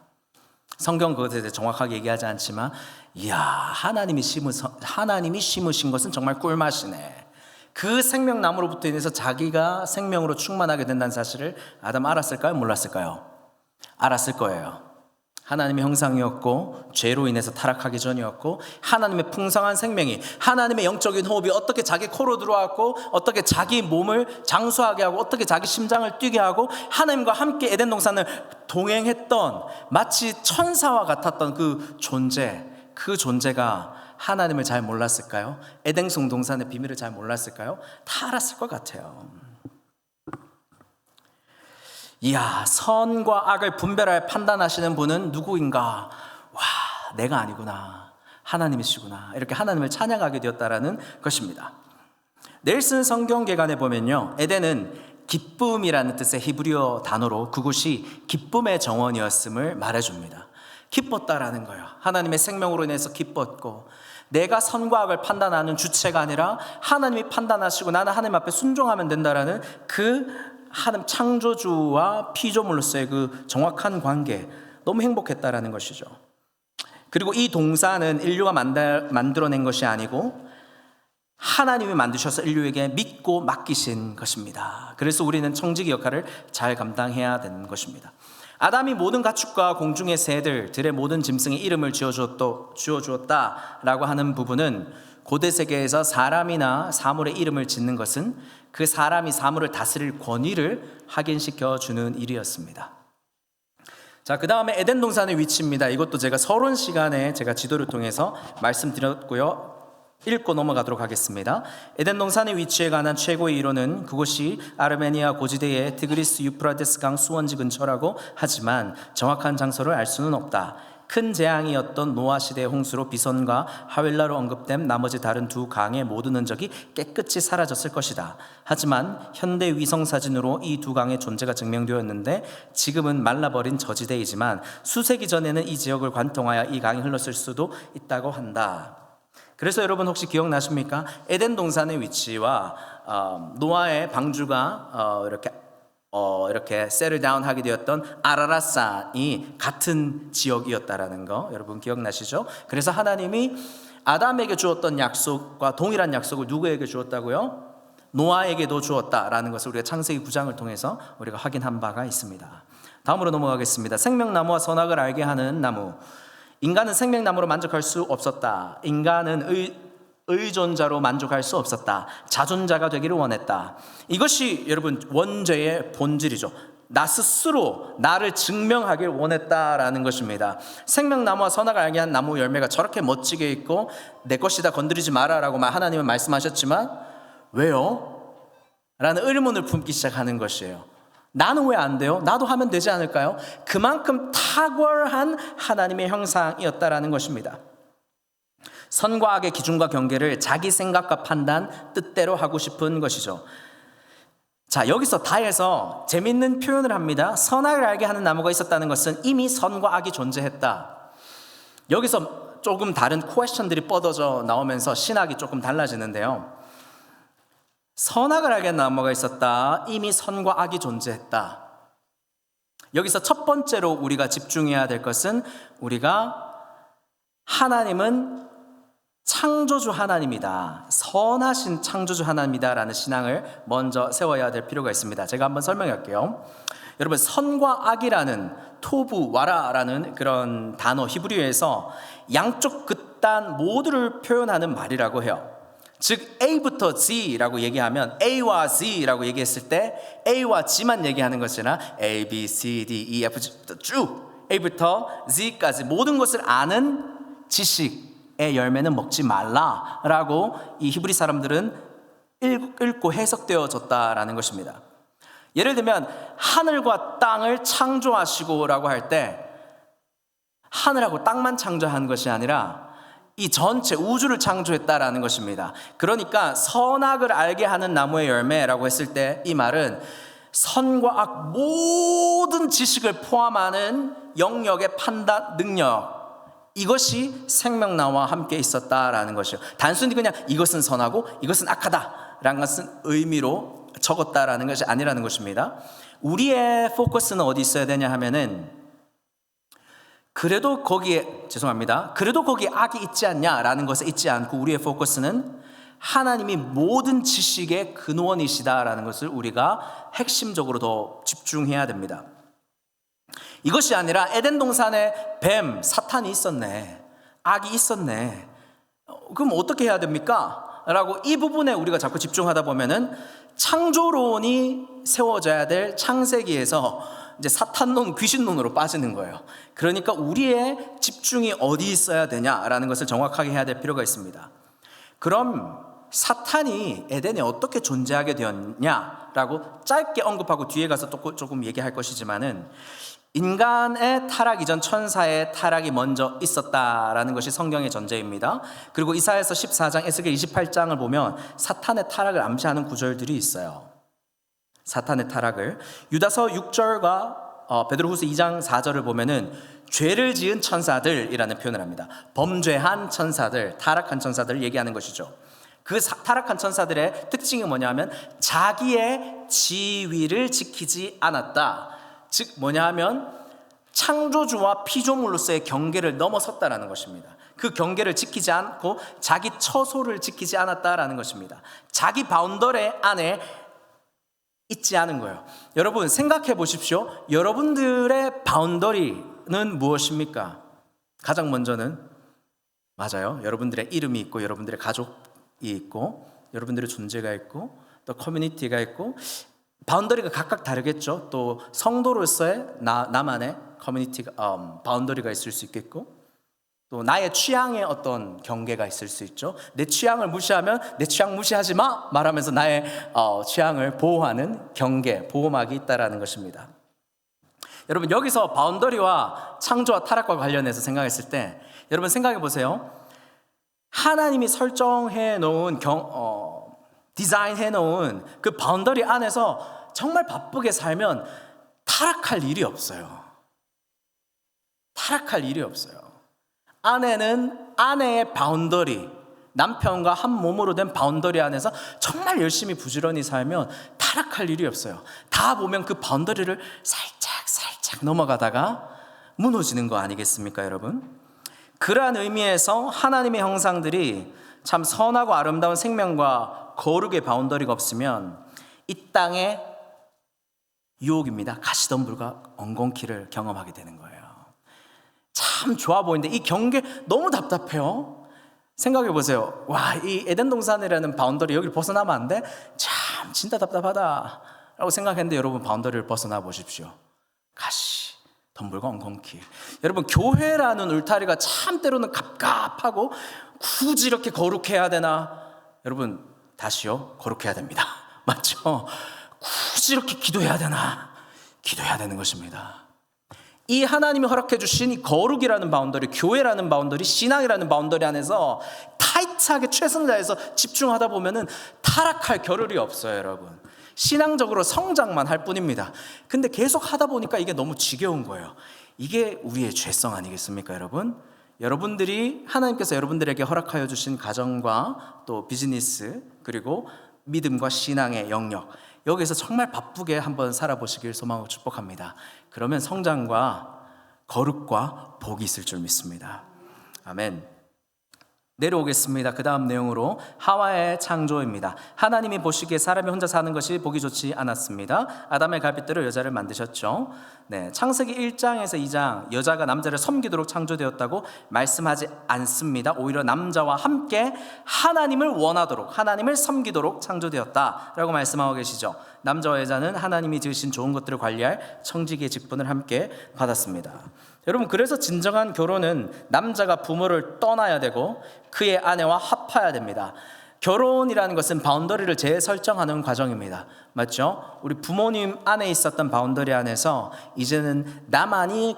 성경 그것에 대해 정확하게 얘기하지 않지만, 이야, 하나님이 심으신 것은 정말 꿀맛이네. 그 생명나무로부터 인해서 자기가 생명으로 충만하게 된다는 사실을 아담 알았을까요? 몰랐을까요? 알았을 거예요. 하나님의 형상이었고 죄로 인해서 타락하기 전이었고, 하나님의 풍성한 생명이, 하나님의 영적인 호흡이 어떻게 자기 코로 들어왔고, 어떻게 자기 몸을 장수하게 하고, 어떻게 자기 심장을 뛰게 하고, 하나님과 함께 에덴 동산을 동행했던 마치 천사와 같았던 그 존재가 하나님을 잘 몰랐을까요? 에덴 동산의 비밀을 잘 몰랐을까요? 다 알았을 것 같아요. 이야, 선과 악을 분별하여 판단하시는 분은 누구인가? 와, 내가 아니구나, 하나님이시구나, 이렇게 하나님을 찬양하게 되었다라는 것입니다. 넬슨 성경개관에 보면요, 에덴은 기쁨이라는 뜻의 히브리어 단어로 그곳이 기쁨의 정원이었음을 말해줍니다. 기뻤다라는 거예요. 하나님의 생명으로 인해서 기뻤고, 내가 선과 악을 판단하는 주체가 아니라 하나님이 판단하시고 나는 하나님 앞에 순종하면 된다라는 그 하나님 창조주와 피조물로서의 그 정확한 관계, 너무 행복했다라는 것이죠. 그리고 이 동산은 인류가 만들어낸 것이 아니고 하나님이 만드셔서 인류에게 믿고 맡기신 것입니다. 그래서 우리는 청지기 역할을 잘 감당해야 되는 것입니다. 아담이 모든 가축과 공중의 새들의 모든 짐승의 이름을 지어주었다라고 하는 부분은 고대 세계에서 사람이나 사물의 이름을 짓는 것은 그 사람이 사물을 다스릴 권위를 확인시켜 주는 일이었습니다. 자, 그 다음에 에덴 동산의 위치입니다. 이것도 제가 서론 시간에 제가 지도를 통해서 말씀드렸고요. 읽고 넘어가도록 하겠습니다. 에덴 동산의 위치에 관한 최고의 이론은 그곳이 아르메니아 고지대의 티그리스 유프라테스 강 수원지 근처라고 하지만 정확한 장소를 알 수는 없다. 큰 재앙이었던 노아 시대의 홍수로 비선과 하윌라로 언급된 나머지 다른 두 강의 모든 흔적이 깨끗이 사라졌을 것이다. 하지만 현대 위성 사진으로 이 두 강의 존재가 증명되었는데 지금은 말라버린 저지대이지만 수세기 전에는 이 지역을 관통하여 이 강이 흘렀을 수도 있다고 한다. 그래서 여러분 혹시 기억나십니까? 에덴 동산의 위치와 노아의 방주가 이렇게 settle down 하게 되었던 아라랏산이 같은 지역이었다라는 거 여러분 기억나시죠? 그래서 하나님이 아담에게 주었던 약속과 동일한 약속을 누구에게 주었다고요? 노아에게도 주었다라는 것을 우리가 창세기 9장을 통해서 우리가 확인한 바가 있습니다. 다음으로 넘어가겠습니다. 생명나무와 선악을 알게 하는 나무. 인간은 생명나무로 만족할 수 없었다. 인간은 의존자로 만족할 수 없었다. 자존자가 되기를 원했다. 이것이 여러분 원죄의 본질이죠. 나 스스로 나를 증명하길 원했다라는 것입니다. 생명나무와 선악을 알게 한 나무 열매가 저렇게 멋지게 있고 내 것이다 건드리지 마라라고 하나님은 말씀하셨지만 왜요? 라는 의문을 품기 시작하는 것이에요. 나는 왜 안 돼요? 나도 하면 되지 않을까요? 그만큼 탁월한 하나님의 형상이었다라는 것입니다. 선과 악의 기준과 경계를 자기 생각과 판단, 뜻대로 하고 싶은 것이죠. 자, 여기서 다해서 재밌는 표현을 합니다. 선악을 알게 하는 나무가 있었다는 것은 이미 선과 악이 존재했다. 여기서 조금 다른 퀘스천들이 뻗어져 나오면서 신학이 조금 달라지는데요. 선악을 알게 하는 나무가 있었다. 이미 선과 악이 존재했다. 여기서 첫 번째로 우리가 집중해야 될 것은 우리가 하나님은 창조주 하나님이다. 선하신 창조주 하나님이다 라는 신앙을 먼저 세워야 될 필요가 있습니다. 제가 한번 설명할게요. 여러분 선과 악이라는 토부 와라라는 그런 단어 히브리어에서 양쪽 극단 모두를 표현하는 말이라고 해요. 즉 A부터 Z라고 얘기하면 A와 Z라고 얘기했을 때 A와 G만 얘기하는 것이나 A, B, C, D, E, F, G 쭉 A부터 Z까지 모든 것을 아는 지식의 열매는 먹지 말라라고 이 히브리 사람들은 읽고 해석되어졌다라는 것입니다. 예를 들면 하늘과 땅을 창조하시고라고 할 때 하늘하고 땅만 창조한 것이 아니라 이 전체 우주를 창조했다라는 것입니다. 그러니까 선악을 알게 하는 나무의 열매라고 했을 때 이 말은 선과 악 모든 지식을 포함하는 영역의 판단 능력, 이것이 생명나무와 함께 있었다라는 것이요. 단순히 그냥 이것은 선하고 이것은 악하다라는 것은 의미로 적었다라는 것이 아니라는 것입니다. 우리의 포커스는 어디 있어야 되냐 하면은 그래도 거기에 악이 있지 않냐라는 것에 있지 않고 우리의 포커스는 하나님이 모든 지식의 근원이시다라는 것을 우리가 핵심적으로 더 집중해야 됩니다. 이것이 아니라 에덴 동산에 뱀, 사탄이 있었네, 악이 있었네, 그럼 어떻게 해야 됩니까? 라고 이 부분에 우리가 자꾸 집중하다 보면은 창조론이 세워져야 될 창세기에서 이제 사탄론, 귀신론으로 빠지는 거예요. 그러니까 우리의 집중이 어디 있어야 되냐라는 것을 정확하게 해야 될 필요가 있습니다. 그럼 사탄이 에덴에 어떻게 존재하게 되었냐라고 짧게 언급하고 뒤에 가서 또 조금 얘기할 것이지만은 인간의 타락 이전 천사의 타락이 먼저 있었다라는 것이 성경의 전제입니다. 그리고 이사야서 14장, 에스겔 28장을 보면 사탄의 타락을 암시하는 구절들이 있어요. 사탄의 타락을 유다서 6절과 베드로후서 2장 4절을 보면은 죄를 지은 천사들이라는 표현을 합니다. 범죄한 천사들, 타락한 천사들을 얘기하는 것이죠. 그 타락한 천사들의 특징이 뭐냐면 자기의 지위를 지키지 않았다. 즉 뭐냐 하면 창조주와 피조물로서의 경계를 넘어섰다라는 것입니다. 그 경계를 지키지 않고 자기 처소를 지키지 않았다라는 것입니다. 자기 바운더리 안에 있지 않은 거예요. 여러분 생각해 보십시오. 여러분들의 바운더리는 무엇입니까? 가장 먼저는 맞아요. 여러분들의 이름이 있고 여러분들의 가족이 있고 여러분들의 존재가 있고 또 커뮤니티가 있고 바운더리가 각각 다르겠죠. 또 성도로서의 나만의 커뮤니티가 바운더리가 있을 수 있겠고 또 나의 취향의 어떤 경계가 있을 수 있죠. 내 취향을 무시하면 내 취향 무시하지 마 말하면서 나의 취향을 보호하는 경계, 보호막이 있다라는 것입니다. 여러분 여기서 바운더리와 창조와 타락과 관련해서 생각했을 때 여러분 생각해 보세요. 하나님이 설정해 놓은 디자인해 놓은 그 바운더리 안에서 정말 바쁘게 살면 타락할 일이 없어요. 타락할 일이 없어요. 아내는 아내의 바운더리, 남편과 한 몸으로 된 바운더리 안에서 정말 열심히 부지런히 살면 타락할 일이 없어요. 다 보면 그 바운더리를 살짝 넘어가다가 무너지는 거 아니겠습니까, 여러분? 그러한 의미에서 하나님의 형상들이 참 선하고 아름다운 생명과 거룩의 바운더리가 없으면 이 땅에 유혹입니다. 가시덤불과 엉겅퀴를 경험하게 되는 거예요. 참 좋아 보이는데 이 경계 너무 답답해요. 생각해 보세요. 와, 이 에덴 동산이라는 바운더리 여기를 벗어나면 안 돼? 참 진짜 답답하다 라고 생각했는데 여러분 바운더리를 벗어나 보십시오. 가시 덤불과 엉겅퀴. 여러분 교회라는 울타리가 참 때로는 갑갑하고 굳이 이렇게 거룩해야 되나? 여러분 다시요, 거룩해야 됩니다. 맞죠? 굳이 이렇게 기도해야 되나? 기도해야 되는 것입니다. 이 하나님이 허락해 주신 이 거룩이라는 바운더리, 교회라는 바운더리, 신앙이라는 바운더리 안에서 타이트하게 최선을 다해서 집중하다 보면은 타락할 겨를이 없어요, 여러분. 신앙적으로 성장만 할 뿐입니다. 근데 계속 하다 보니까 이게 너무 지겨운 거예요. 이게 우리의 죄성 아니겠습니까, 여러분? 여러분들이 하나님께서 여러분들에게 허락하여 주신 가정과 또 비즈니스 그리고 믿음과 신앙의 영역, 여기서 정말 바쁘게 한번 살아보시길 소망하고 축복합니다. 그러면 성장과 거룩과 복이 있을 줄 믿습니다. 아멘. 내려오겠습니다. 그 다음 내용으로 하와의 창조입니다. 하나님이 보시기에 사람이 혼자 사는 것이 보기 좋지 않았습니다. 아담의 갈빗대로 여자를 만드셨죠. 네, 창세기 1장에서 2장 여자가 남자를 섬기도록 창조되었다고 말씀하지 않습니다. 오히려 남자와 함께 하나님을 원하도록, 하나님을 섬기도록 창조되었다라고 말씀하고 계시죠. 남자와 여자는 하나님이 지으신 좋은 것들을 관리할 청지기의 직분을 함께 받았습니다. 여러분 그래서 진정한 결혼은 남자가 부모를 떠나야 되고 그의 아내와 합해야 됩니다. 결혼이라는 것은 바운더리를 재설정하는 과정입니다. 맞죠? 우리 부모님 안에 있었던 바운더리 안에서 이제는 나만이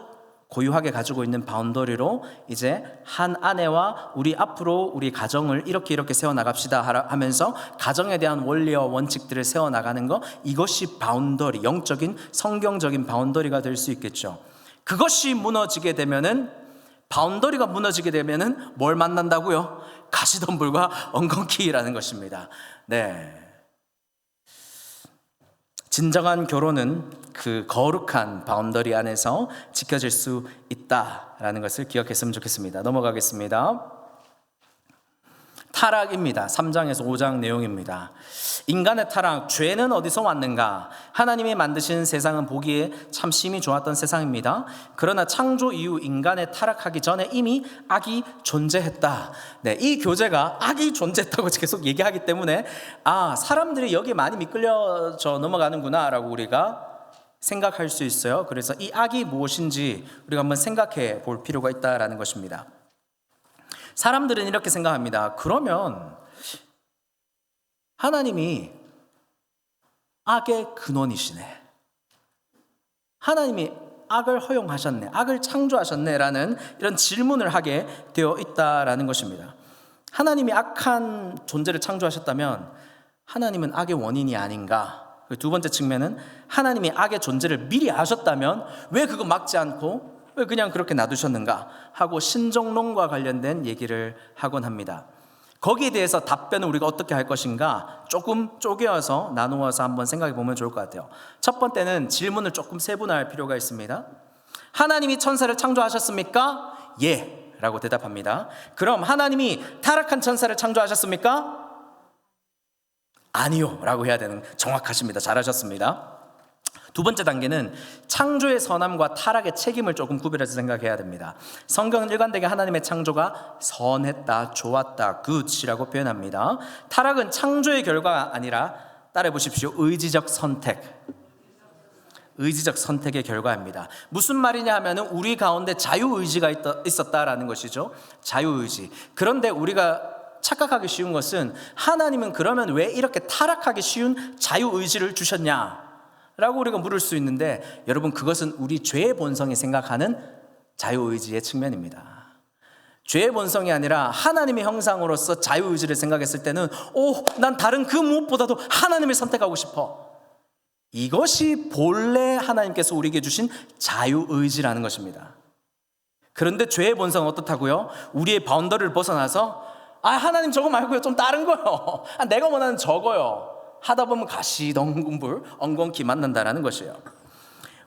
고유하게 가지고 있는 바운더리로 이제 한 아내와 우리 앞으로 우리 가정을 이렇게 세워나갑시다 하면서 가정에 대한 원리와 원칙들을 세워나가는 거, 이것이 바운더리, 영적인 성경적인 바운더리가 될 수 있겠죠. 그것이 무너지게 되면은, 바운더리가 무너지게 되면은 뭘 만난다고요? 가시덤불과 엉겅퀴라는 것입니다. 네. 진정한 결혼은 그 거룩한 바운더리 안에서 지켜질 수 있다라는 것을 기억했으면 좋겠습니다. 넘어가겠습니다. 타락입니다. 3장에서 5장 내용입니다. 인간의 타락, 죄는 어디서 왔는가? 하나님이 만드신 세상은 보기에 참 심히 좋았던 세상입니다. 그러나 창조 이후 인간의 타락하기 전에 이미 악이 존재했다. 네, 이 교재가 악이 존재했다고 계속 얘기하기 때문에 사람들이 여기에 많이 미끌려져 넘어가는구나 라고 우리가 생각할 수 있어요. 그래서 이 악이 무엇인지 우리가 한번 생각해 볼 필요가 있다라는 것입니다. 사람들은 이렇게 생각합니다. 그러면 하나님이 악의 근원이시네. 하나님이 악을 허용하셨네. 악을 창조하셨네. 라는 이런 질문을 하게 되어 있다라는 것입니다. 하나님이 악한 존재를 창조하셨다면 하나님은 악의 원인이 아닌가? 두 번째 측면은 하나님이 악의 존재를 미리 아셨다면 왜 그거 막지 않고 왜 그냥 그렇게 놔두셨는가 하고 신정론과 관련된 얘기를 하곤 합니다. 거기에 대해서 답변을 우리가 어떻게 할 것인가 조금 쪼개어서 나누어서 한번 생각해 보면 좋을 것 같아요. 첫 번째는 질문을 조금 세분화할 필요가 있습니다. 하나님이 천사를 창조하셨습니까? 예 라고 대답합니다. 그럼 하나님이 타락한 천사를 창조하셨습니까? 아니요 라고 해야 되는, 정확하십니다. 잘하셨습니다. 두 번째 단계는 창조의 선함과 타락의 책임을 조금 구별해서 생각해야 됩니다. 성경은 일관되게 하나님의 창조가 선했다, 좋았다, 굿이라고 표현합니다. 타락은 창조의 결과가 아니라 따라해 보십시오. 의지적 선택의 결과입니다. 무슨 말이냐 하면은 우리 가운데 자유의지가 있었다라는 것이죠. 자유의지. 그런데 우리가 착각하기 쉬운 것은 하나님은 그러면 왜 이렇게 타락하기 쉬운 자유의지를 주셨냐? 라고 우리가 물을 수 있는데, 여러분 그것은 우리 죄의 본성이 생각하는 자유의지의 측면입니다. 죄의 본성이 아니라 하나님의 형상으로서 자유의지를 생각했을 때는 난 다른 그 무엇보다도 하나님을 선택하고 싶어. 이것이 본래 하나님께서 우리에게 주신 자유의지라는 것입니다. 그런데 죄의 본성은 어떻다고요? 우리의 바운더리를 벗어나서 하나님 저거 말고요 좀 다른 거요. 내가 원하는 저거요. 하다 보면 가시덤불 엉겅퀴 만난다라는 것이에요.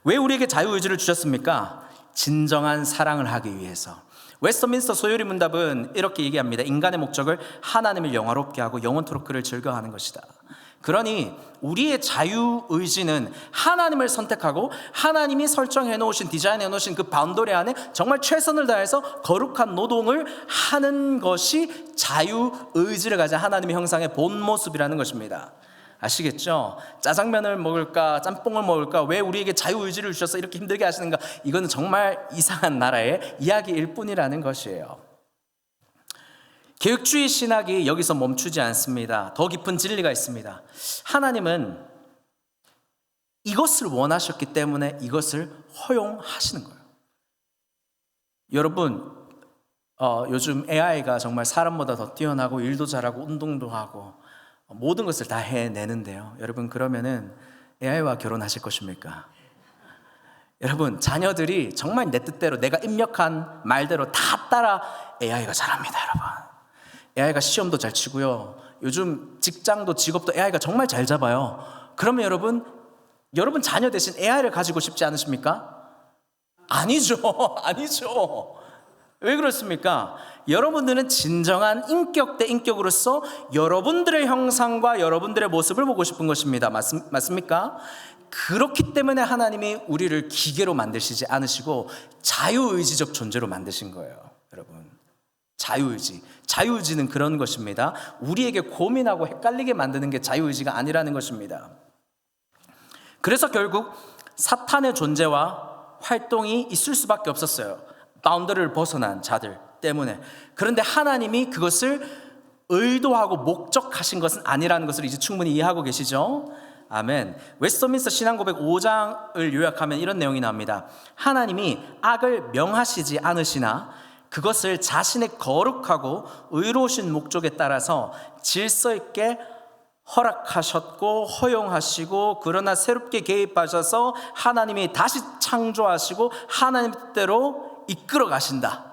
왜 우리에게 자유의지를 주셨습니까? 진정한 사랑을 하기 위해서. 웨스트민스터 소요리 문답은 이렇게 얘기합니다. 인간의 목적을 하나님을 영화롭게 하고 영원토록 그를 즐거워하는 것이다. 그러니 우리의 자유의지는 하나님을 선택하고 하나님이 설정해 놓으신, 디자인해 놓으신 그 바운더리 안에 정말 최선을 다해서 거룩한 노동을 하는 것이 자유의지를 가진 하나님의 형상의 본 모습이라는 것입니다. 아시겠죠? 짜장면을 먹을까 짬뽕을 먹을까, 왜 우리에게 자유의지를 주셔서 이렇게 힘들게 하시는가? 이거는 정말 이상한 나라의 이야기일 뿐이라는 것이에요. 계획주의 신학이 여기서 멈추지 않습니다. 더 깊은 진리가 있습니다. 하나님은 이것을 원하셨기 때문에 이것을 허용하시는 거예요. 여러분 요즘 AI가 정말 사람보다 더 뛰어나고 일도 잘하고 운동도 하고 모든 것을 다 해내는데요. 여러분 그러면은 AI와 결혼하실 것입니까? 여러분 자녀들이 정말 내 뜻대로 내가 입력한 말대로 다 따라 AI가 잘합니다. 여러분 AI가 시험도 잘 치고요. 요즘 직장도 직업도 AI가 정말 잘 잡아요. 그러면 여러분 자녀 대신 AI를 가지고 싶지 않으십니까? 아니죠. 왜 그렇습니까? 여러분들은 진정한 인격 대 인격으로서 여러분들의 형상과 여러분들의 모습을 보고 싶은 것입니다. 맞습니까? 그렇기 때문에 하나님이 우리를 기계로 만드시지 않으시고 자유의지적 존재로 만드신 거예요. 여러분 자유의지는 그런 것입니다. 우리에게 고민하고 헷갈리게 만드는 게 자유의지가 아니라는 것입니다. 그래서 결국 사탄의 존재와 활동이 있을 수밖에 없었어요. 바운더리를 벗어난 자들 때문에. 그런데 하나님이 그것을 의도하고 목적하신 것은 아니라는 것을 이제 충분히 이해하고 계시죠? 아멘. 웨스트민스터 신앙고백 5장을 요약하면 이런 내용이 나옵니다. 하나님이 악을 명하시지 않으시나 그것을 자신의 거룩하고 의로우신 목적에 따라서 질서 있게 허락하셨고 허용하시고, 그러나 새롭게 개입하셔서 하나님이 다시 창조하시고 하나님 뜻대로 이끌어 가신다.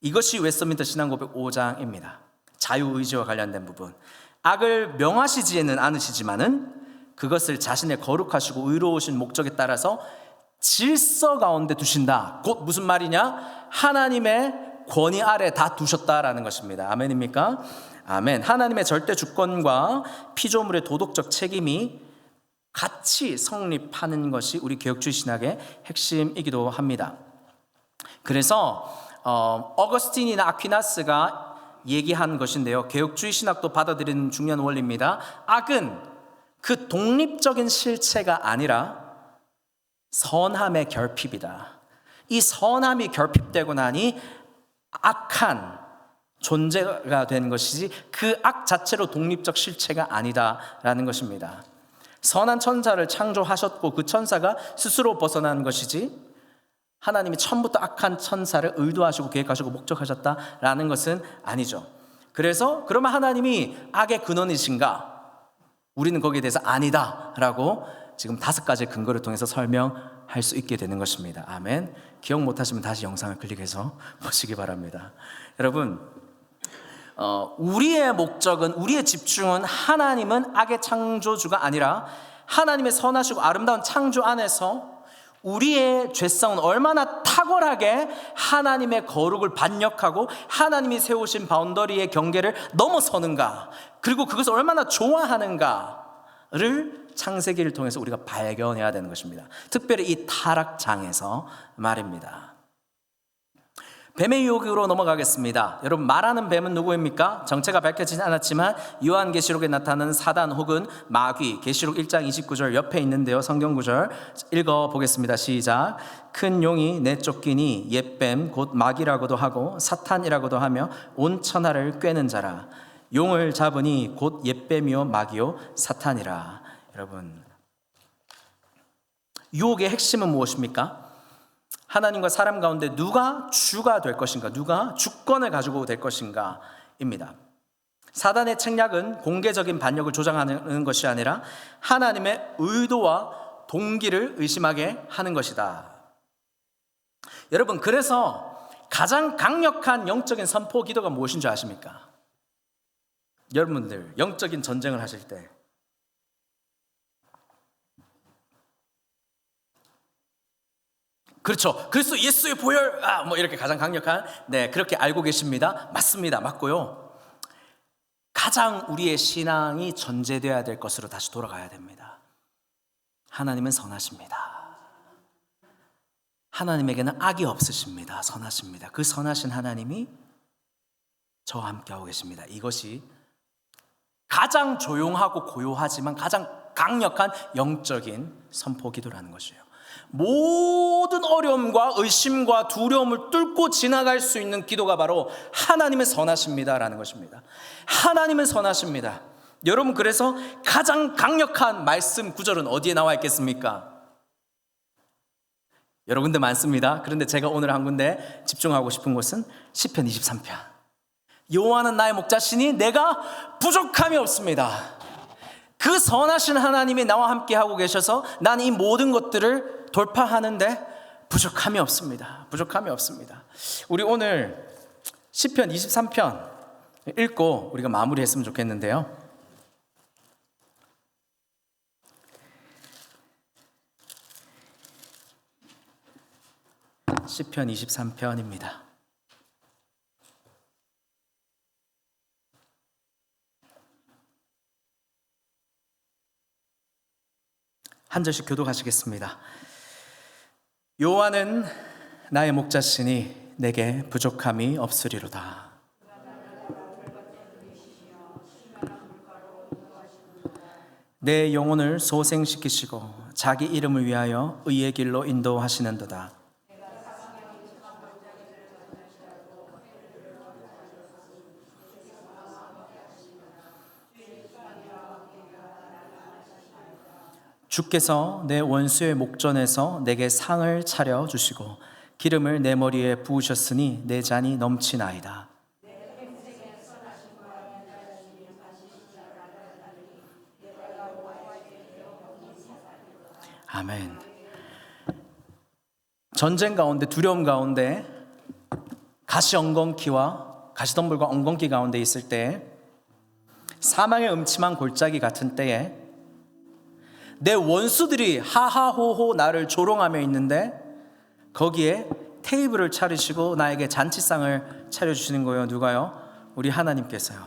이것이 웨스트민스터 신앙고백 5장입니다. 자유의지와 관련된 부분. 악을 명하시지는 않으시지만은 그것을 자신의 거룩하시고 의로우신 목적에 따라서 질서 가운데 두신다. 곧 무슨 말이냐? 하나님의 권위 아래 다 두셨다라는 것입니다. 아멘입니까? 아멘. 하나님의 절대 주권과 피조물의 도덕적 책임이 같이 성립하는 것이 우리 개혁주의 신학의 핵심이기도 합니다. 그래서 어거스틴이나 아퀴나스가 얘기한 것인데요, 개혁주의 신학도 받아들이는 중요한 원리입니다. 악은 그 독립적인 실체가 아니라 선함의 결핍이다. 이 선함이 결핍되고 나니 악한 존재가 된 것이지 그 악 자체로 독립적 실체가 아니다라는 것입니다. 선한 천사를 창조하셨고 그 천사가 스스로 벗어난 것이지 하나님이 처음부터 악한 천사를 의도하시고 계획하시고 목적하셨다라는 것은 아니죠. 그래서 그러면 하나님이 악의 근원이신가? 우리는 거기에 대해서 아니다라고 지금 5가지 근거를 통해서 설명할 수 있게 되는 것입니다. 아멘. 기억 못하시면 다시 영상을 클릭해서 보시기 바랍니다. 여러분, 우리의 목적은, 우리의 집중은 하나님은 악의 창조주가 아니라 하나님의 선하시고 아름다운 창조 안에서 우리의 죄성은 얼마나 탁월하게 하나님의 거룩을 반역하고 하나님이 세우신 바운더리의 경계를 넘어서는가, 그리고 그것을 얼마나 좋아하는가를 창세기를 통해서 우리가 발견해야 되는 것입니다. 특별히 이 타락장에서 말입니다. 뱀의 유혹으로 넘어가겠습니다. 여러분, 말하는 뱀은 누구입니까? 정체가 밝혀지지 않았지만 요한계시록에 나타나는 사단 혹은 마귀, 계시록 1장 29절 옆에 있는데요, 성경구절 읽어보겠습니다. 시작. 큰 용이 내쫓기니 옛뱀 곧 마귀라고도 하고 사탄이라고도 하며 온 천하를 꿰는 자라. 용을 잡으니 곧 옛뱀이요 마귀요 사탄이라. 여러분, 유혹의 핵심은 무엇입니까? 하나님과 사람 가운데 누가 주가 될 것인가, 누가 주권을 가지고 될 것인가 입니다. 사단의 책략은 공개적인 반역을 조장하는 것이 아니라 하나님의 의도와 동기를 의심하게 하는 것이다. 여러분, 그래서 가장 강력한 영적인 선포 기도가 무엇인 줄 아십니까? 여러분들 영적인 전쟁을 하실 때 그렇죠. 그리스도 예수의 보혈, 뭐 이렇게 가장 강력한, 그렇게 알고 계십니다. 맞습니다. 맞고요. 가장 우리의 신앙이 전제되어야 될 것으로 다시 돌아가야 됩니다. 하나님은 선하십니다. 하나님에게는 악이 없으십니다. 선하십니다. 그 선하신 하나님이 저와 함께하고 계십니다. 이것이 가장 조용하고 고요하지만 가장 강력한 영적인 선포 기도라는 것이에요. 모든 어려움과 의심과 두려움을 뚫고 지나갈 수 있는 기도가 바로 하나님의 선하십니다라는 것입니다. 하나님은 선하십니다. 여러분, 그래서 가장 강력한 말씀 구절은 어디에 나와 있겠습니까? 여러분들 많습니다. 그런데 제가 오늘 한 군데 집중하고 싶은 곳은 시편 23편. 여호와는 나의 목자시니 내가 부족함이 없습니다. 그 선하신 하나님이 나와 함께 하고 계셔서 나는 이 모든 것들을 돌파하는데 부족함이 없습니다. 부족함이 없습니다. 우리 오늘 시편 23편 읽고 우리가 마무리했으면 좋겠는데요. 시편 23편입니다. 한 절씩 교독하시겠습니다. 여호와는 나의 목자시니 내게 부족함이 없으리로다. 내 영혼을 소생시키시고 자기 이름을 위하여 의의 길로 인도하시는도다. 주께서 내 원수의 목전에서 내게 상을 차려 주시고 기름을 내 머리에 부으셨으니 내 잔이 넘치나이다. 아멘. 전쟁 가운데, 두려움 가운데, 가시덤불과 엉겅퀴 가운데 있을 때, 사망의 음침한 골짜기 같은 때에 내 원수들이 하하호호 나를 조롱하며 있는데 거기에 테이블을 차리시고 나에게 잔치상을 차려주시는 거예요. 누가요? 우리 하나님께서요.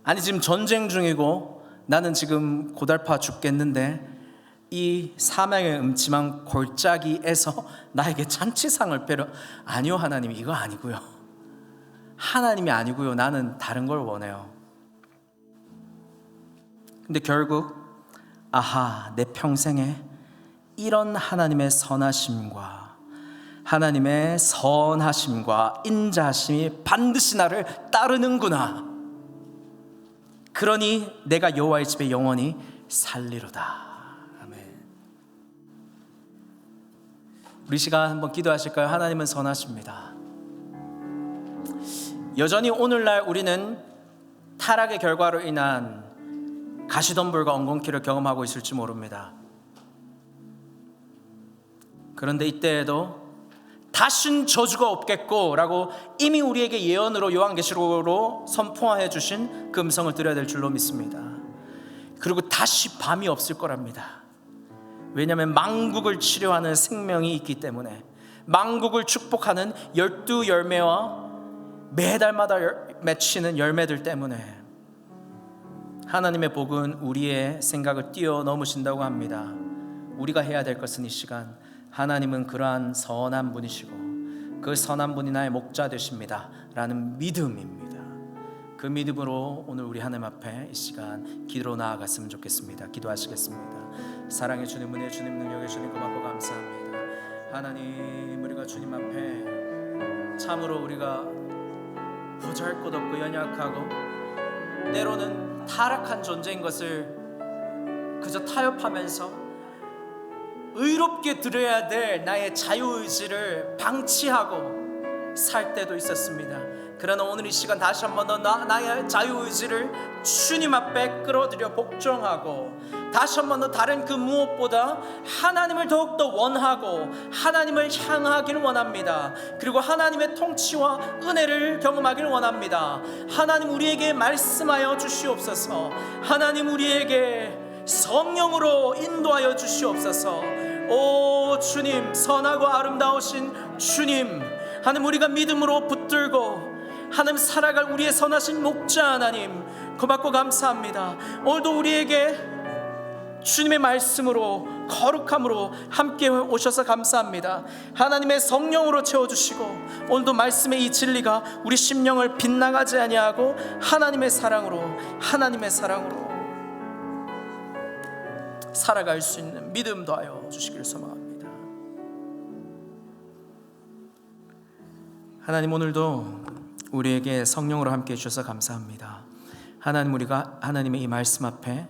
아니 지금 전쟁 중이고 나는 지금 고달파 죽겠는데 이 사망의 음침한 골짜기에서 나에게 잔치상을 빼려. 아니요 하나님, 이거 아니고요. 하나님이 아니고요. 나는 다른 걸 원해요. 근데 결국 내 평생에 이런 하나님의 선하심과 하나님의 선하심과 인자하심이 반드시 나를 따르는구나. 그러니 내가 여호와의 집에 영원히 살리로다. 아멘. 우리 시간 한번 기도하실까요? 하나님은 선하십니다. 여전히 오늘날 우리는 타락의 결과로 인한 가시덤불과 엉겅퀴를 경험하고 있을지 모릅니다. 그런데 이때에도 다신 저주가 없겠고 라고 이미 우리에게 예언으로 요한계시록으로 선포해 주신 그 음성을 들어야 될 줄로 믿습니다. 그리고 다시 밤이 없을 거랍니다. 왜냐하면 만국을 치료하는 생명이 있기 때문에, 만국을 축복하는 12열매와 매달마다 맺히는 열매들 때문에 하나님의 복은 우리의 생각을 뛰어넘으신다고 합니다. 우리가 해야 될 것은 이 시간, 하나님은 그러한 선한 분이시고 그 선한 분이 나의 목자 되십니다 라는 믿음입니다. 그 믿음으로 오늘 우리 하나님 앞에 이 시간 기도로 나아갔으면 좋겠습니다. 기도하시겠습니다. 사랑의 주님, 은혜의 주님, 능력의 주님 고맙고 감사합니다. 하나님, 우리가 주님 앞에 참으로 우리가 보잘것없고 연약하고 때로는 타락한 존재인 것을 그저 타협하면서 의롭게 드려야 될 나의 자유의지를 방치하고 살 때도 있었습니다. 그러나 오늘 이 시간 다시 한 번 더 나의 자유의지를 주님 앞에 끌어들여 복종하고 다시 한 번 더 다른 그 무엇보다 하나님을 더욱더 원하고 하나님을 향하기를 원합니다. 그리고 하나님의 통치와 은혜를 경험하기를 원합니다. 하나님 우리에게 말씀하여 주시옵소서. 하나님 우리에게 성령으로 인도하여 주시옵소서. 오 주님, 선하고 아름다우신 주님, 하나님 우리가 믿음으로 붙들고 하나님 살아갈 우리의 선하신 목자 하나님 고맙고 감사합니다. 오늘도 우리에게 주님의 말씀으로 거룩함으로 함께 오셔서 감사합니다. 하나님의 성령으로 채워주시고 오늘도 말씀의 이 진리가 우리 심령을 빗나가지 아니하고 하나님의 사랑으로 살아갈 수 있는 믿음 더하여 주시기를 소망합니다. 하나님 오늘도 우리에게 성령으로 함께 해주셔서 감사합니다. 하나님 우리가 하나님의 이 말씀 앞에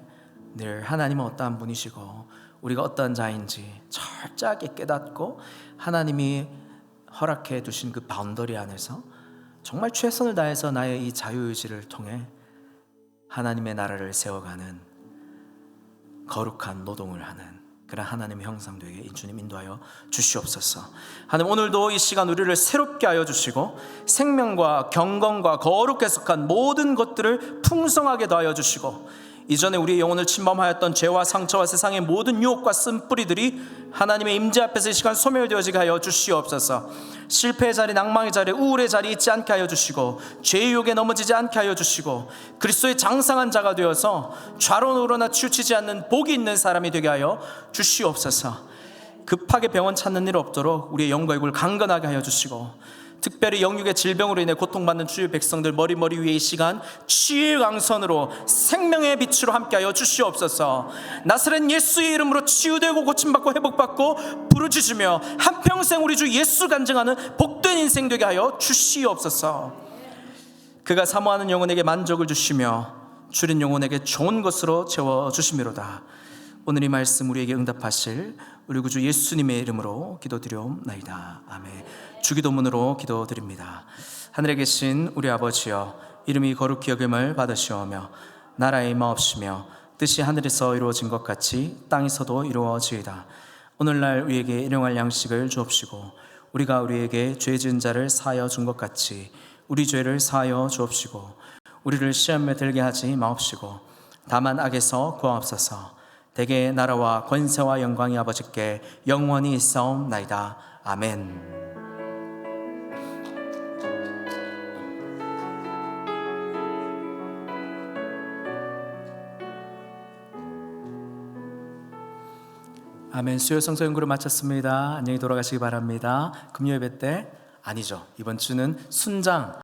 늘 하나님은 어떠한 분이시고 우리가 어떠한 자인지 철저하게 깨닫고 하나님이 허락해 두신 그 바운더리 안에서 정말 최선을 다해서 나의 이 자유의지를 통해 하나님의 나라를 세워가는 거룩한 노동을 하는 그런 하나님의 형상 되게 주님 인도하여 주시옵소서. 하나님 오늘도 이 시간 우리를 새롭게 하여 주시고 생명과 경건과 거룩에 속한 모든 것들을 풍성하게 더하여 주시고 이전에 우리의 영혼을 침범하였던 죄와 상처와 세상의 모든 유혹과 쓴뿌리들이 하나님의 임재 앞에서 이 시간 소멸되어지게 하여 주시옵소서. 실패의 자리, 낭망의 자리, 우울의 자리 있지 않게 하여 주시고 죄의 유혹에 넘어지지 않게 하여 주시고 그리스도의 장성한 자가 되어서 좌로 우로나 치우치지 않는 복이 있는 사람이 되게 하여 주시옵소서. 급하게 병원 찾는 일 없도록 우리의 영과 육을 강건하게 하여 주시고 특별히 영육의 질병으로 인해 고통받는 주의 백성들 머리 위에 이 시간 치유의 강선으로 생명의 빛으로 함께하여 주시옵소서. 나사렛 예수의 이름으로 치유되고 고침받고 회복받고 부르짖으며 한평생 우리 주 예수 간증하는 복된 인생 되게 하여 주시옵소서. 그가 사모하는 영혼에게 만족을 주시며 줄인 영혼에게 좋은 것으로 채워주시미로다. 오늘 이 말씀 우리에게 응답하실 우리 구주 예수님의 이름으로 기도드리옵나이다. 아멘. 주기도문으로 기도드립니다. 하늘에 계신 우리 아버지여, 이름이 거룩히 여김을 받으시오며 나라의 임하옵시며 뜻이 하늘에서 이루어진 것 같이 땅에서도 이루어지이다. 오늘날 우리에게 일용할 양식을 주옵시고 우리가 우리에게 죄 지은 자를 사하여 준 것 같이 우리 죄를 사하여 주옵시고 우리를 시험에 들게 하지 마옵시고 다만 악에서 구하옵소서. 대개 나라와 권세와 영광이 아버지께 영원히 있사옵나이다. 아멘. 아멘. 수요 성서 연구를 마쳤습니다. 안녕히 돌아가시기 바랍니다. 금요 예배 때 아니죠. 이번 주는 순장